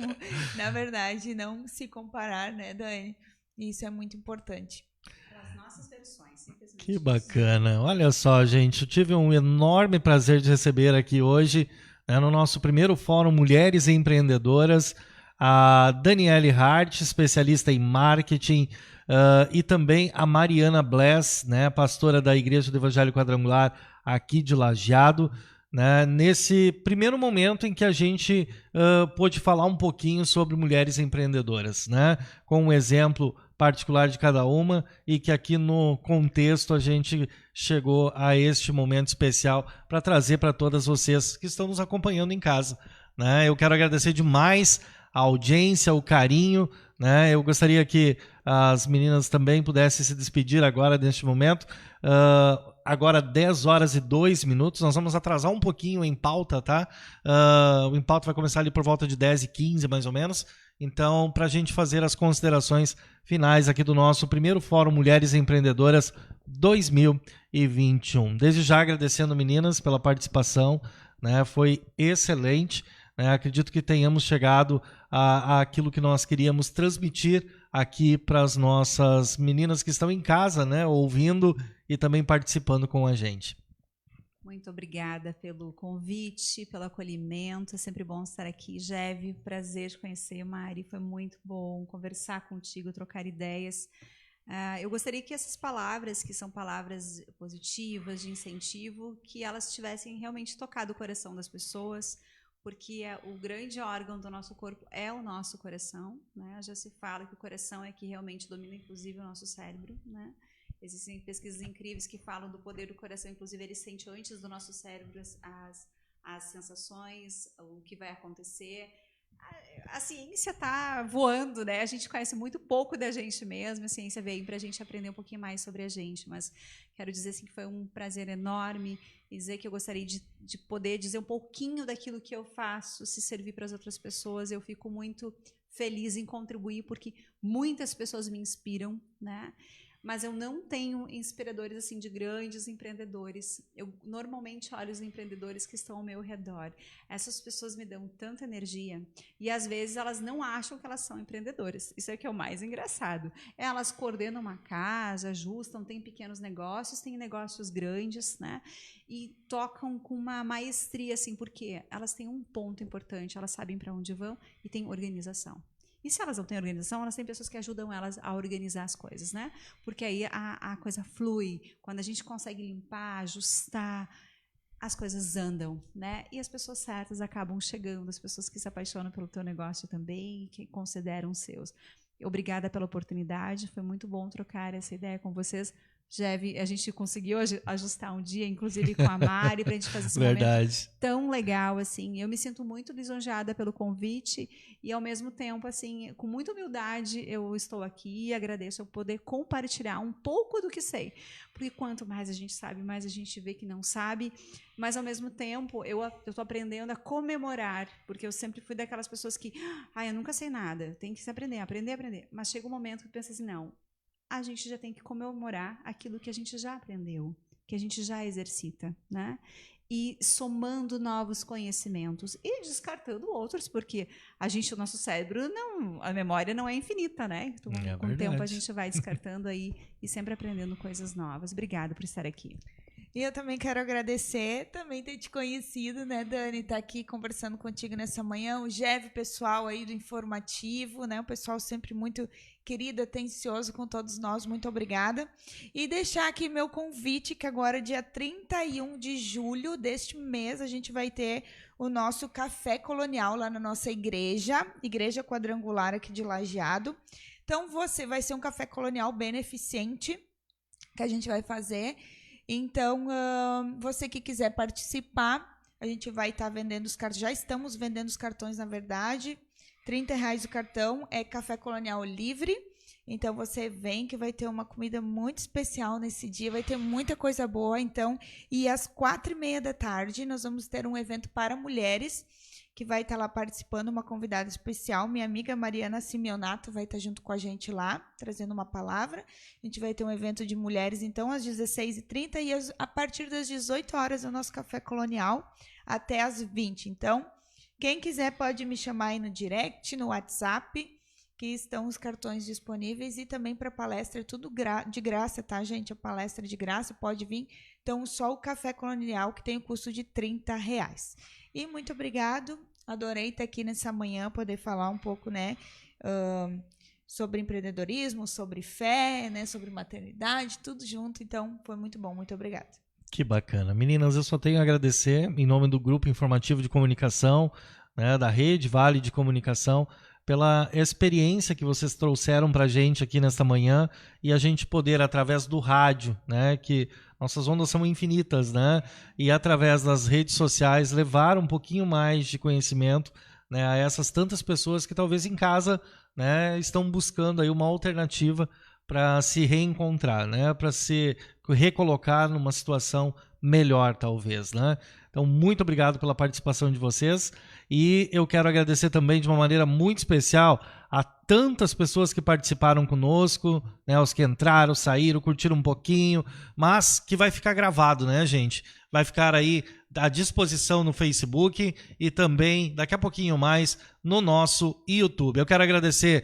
na verdade, não se comparar, né, Dani? Isso é muito importante. As nossas versões, simplesmente. Que bacana. Olha só, gente, eu tive um enorme prazer de receber aqui hoje, né, no nosso primeiro Fórum Mulheres Empreendedoras, a Daniele Hart, especialista em marketing, e também a Mariana Bless, né, pastora da Igreja do Evangelho Quadrangular aqui de Lajeado, né, nesse primeiro momento em que a gente pôde falar um pouquinho sobre mulheres empreendedoras, né, com um exemplo particular de cada uma, e que aqui no contexto a gente chegou a este momento especial para trazer para todas vocês que estão nos acompanhando em casa, né. Eu quero agradecer demais a audiência, o carinho, né? Eu gostaria que as meninas também pudessem se despedir agora neste momento. Agora 10h02, nós vamos atrasar um pouquinho em pauta, tá? O em pauta vai começar ali por volta de 10h15, mais ou menos. Então, para a gente fazer as considerações finais aqui do nosso primeiro Fórum Mulheres Empreendedoras 2021. Desde já agradecendo, meninas, pela participação, né? Foi excelente. Acredito que tenhamos chegado àquilo que nós queríamos transmitir aqui para as nossas meninas que estão em casa, né, ouvindo e também participando com a gente. Muito obrigada pelo convite, pelo acolhimento. É sempre bom estar aqui. Jeve, prazer te conhecer. Mari, foi muito bom conversar contigo, trocar ideias. Eu gostaria que essas palavras, que são palavras positivas, de incentivo, que elas tivessem realmente tocado o coração das pessoas, porque o grande órgão do nosso corpo é o nosso coração, né? Já se fala que o coração é que realmente domina, inclusive, o nosso cérebro, né? Existem pesquisas incríveis que falam do poder do coração, inclusive ele sente antes do nosso cérebro as sensações, o que vai acontecer. A ciência está voando, né? A gente conhece muito pouco da gente mesmo, a ciência veio para a gente aprender um pouquinho mais sobre a gente, mas quero dizer assim, que foi um prazer enorme e dizer que eu gostaria de poder dizer um pouquinho daquilo que eu faço, se servir para as outras pessoas. Eu fico muito feliz em contribuir, porque muitas pessoas me inspiram, né? Mas eu não tenho inspiradores assim de grandes empreendedores. Eu normalmente olho os empreendedores que estão ao meu redor. Essas pessoas me dão tanta energia e às vezes elas não acham que elas são empreendedoras. Isso é que é o mais engraçado. Elas coordenam uma casa, ajustam, têm pequenos negócios, têm negócios grandes, né? E tocam com uma maestria, assim, porque elas têm um ponto importante, elas sabem para onde vão e têm organização. E se elas não têm organização, elas têm pessoas que ajudam elas a organizar as coisas, né? Porque aí a coisa flui. Quando a gente consegue limpar, ajustar, as coisas andam, né? E as pessoas certas acabam chegando, as pessoas que se apaixonam pelo teu negócio também, que consideram seus. Obrigada pela oportunidade, foi muito bom trocar essa ideia com vocês. Jeve, a gente conseguiu ajustar um dia, inclusive com a Mari, para a gente fazer esse momento tão legal, assim. Eu me sinto muito lisonjeada pelo convite e, ao mesmo tempo, assim, com muita humildade, eu estou aqui e agradeço eu poder compartilhar um pouco do que sei. Porque quanto mais a gente sabe, mais a gente vê que não sabe. Mas, ao mesmo tempo, eu estou aprendendo a comemorar, porque eu sempre fui daquelas pessoas que, eu nunca sei nada, tem que se aprender. Mas chega um momento que pensa assim, não, a gente já tem que comemorar aquilo que a gente já aprendeu, que a gente já exercita, né? E somando novos conhecimentos e descartando outros, porque o nosso cérebro, a memória não é infinita, né? Então, com o tempo a gente vai descartando aí e sempre aprendendo coisas novas. Obrigada por estar aqui. E eu também quero agradecer, também ter te conhecido, né, Dani, estar aqui conversando contigo nessa manhã, o Jeve, pessoal aí do Informativo, né, o pessoal sempre muito querido, atencioso com todos nós, muito obrigada. E deixar aqui meu convite, que agora, dia 31 de julho deste mês, a gente vai ter o nosso Café Colonial lá na nossa Igreja Quadrangular aqui de Lajeado. Então, vai ser um Café Colonial beneficente que a gente vai fazer. Então, você que quiser participar, a gente vai estar vendendo os cartões, já estamos vendendo os cartões, na verdade, R$30 o cartão, é café colonial livre. Então você vem que vai ter uma comida muito especial nesse dia, vai ter muita coisa boa. Então, e às 4h30 nós vamos ter um evento para mulheres, que vai estar lá participando, uma convidada especial, minha amiga Mariana Simeonato vai estar junto com a gente lá, trazendo uma palavra. A gente vai ter um evento de mulheres, então, às 16h30 e a partir das 18 horas é o nosso café colonial, até às 20. Então, quem quiser pode me chamar aí no direct, no WhatsApp, que estão os cartões disponíveis, e também para palestra, tudo de graça, tá, gente? A palestra de graça, pode vir. Então, só o café colonial, que tem o custo de R$30. E muito obrigado, adorei estar aqui nessa manhã, poder falar um pouco, né, sobre empreendedorismo, sobre fé, né, sobre maternidade, tudo junto. Então, foi muito bom, muito obrigada. Que bacana. Meninas, eu só tenho a agradecer, em nome do Grupo Informativo de Comunicação, né, da Rede Vale de Comunicação, pela experiência que vocês trouxeram para a gente aqui nesta manhã, e a gente poder, através do rádio, né, que nossas ondas são infinitas, né, e através das redes sociais, levar um pouquinho mais de conhecimento, né, a essas tantas pessoas que talvez em casa, né, estão buscando aí uma alternativa para se reencontrar, né, para se recolocar numa situação melhor, talvez, né? Então, muito obrigado pela participação de vocês, e eu quero agradecer também de uma maneira muito especial a tantas pessoas que participaram conosco, né, os que entraram, saíram, curtiram um pouquinho, mas que vai ficar gravado, né, gente? Vai ficar aí à disposição no Facebook e também, daqui a pouquinho mais, no nosso YouTube. Eu quero agradecer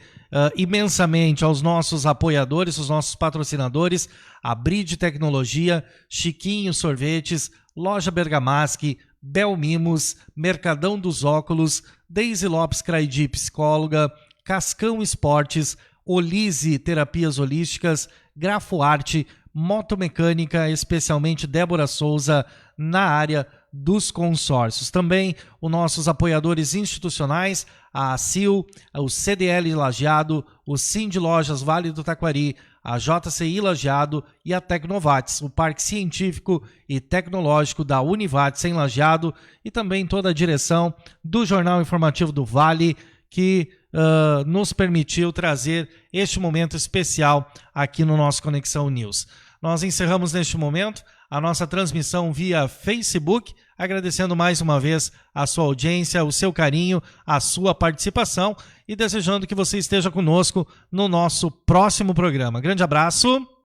imensamente aos nossos apoiadores, os nossos patrocinadores, a Bride Tecnologia, Chiquinho Sorvetes, Loja Bergamaschi, Bel Mimos, Mercadão dos Óculos, Daisy Lopes Craidi Psicóloga, Cascão Esportes, Olise Terapias Holísticas, Grafoarte, Motomecânica, especialmente Débora Souza, na área dos consórcios. Também os nossos apoiadores institucionais, a ACIL, o CDL Lajeado, o Cindy Lojas Vale do Taquari, a JCI Lajeado e a Tecnovates, o Parque Científico e Tecnológico da Univates em Lajeado, e também toda a direção do Jornal Informativo do Vale, que nos permitiu trazer este momento especial aqui no nosso Conexão News. Nós encerramos neste momento a nossa transmissão via Facebook, agradecendo mais uma vez a sua audiência, o seu carinho, a sua participação, e desejando que você esteja conosco no nosso próximo programa. Grande abraço!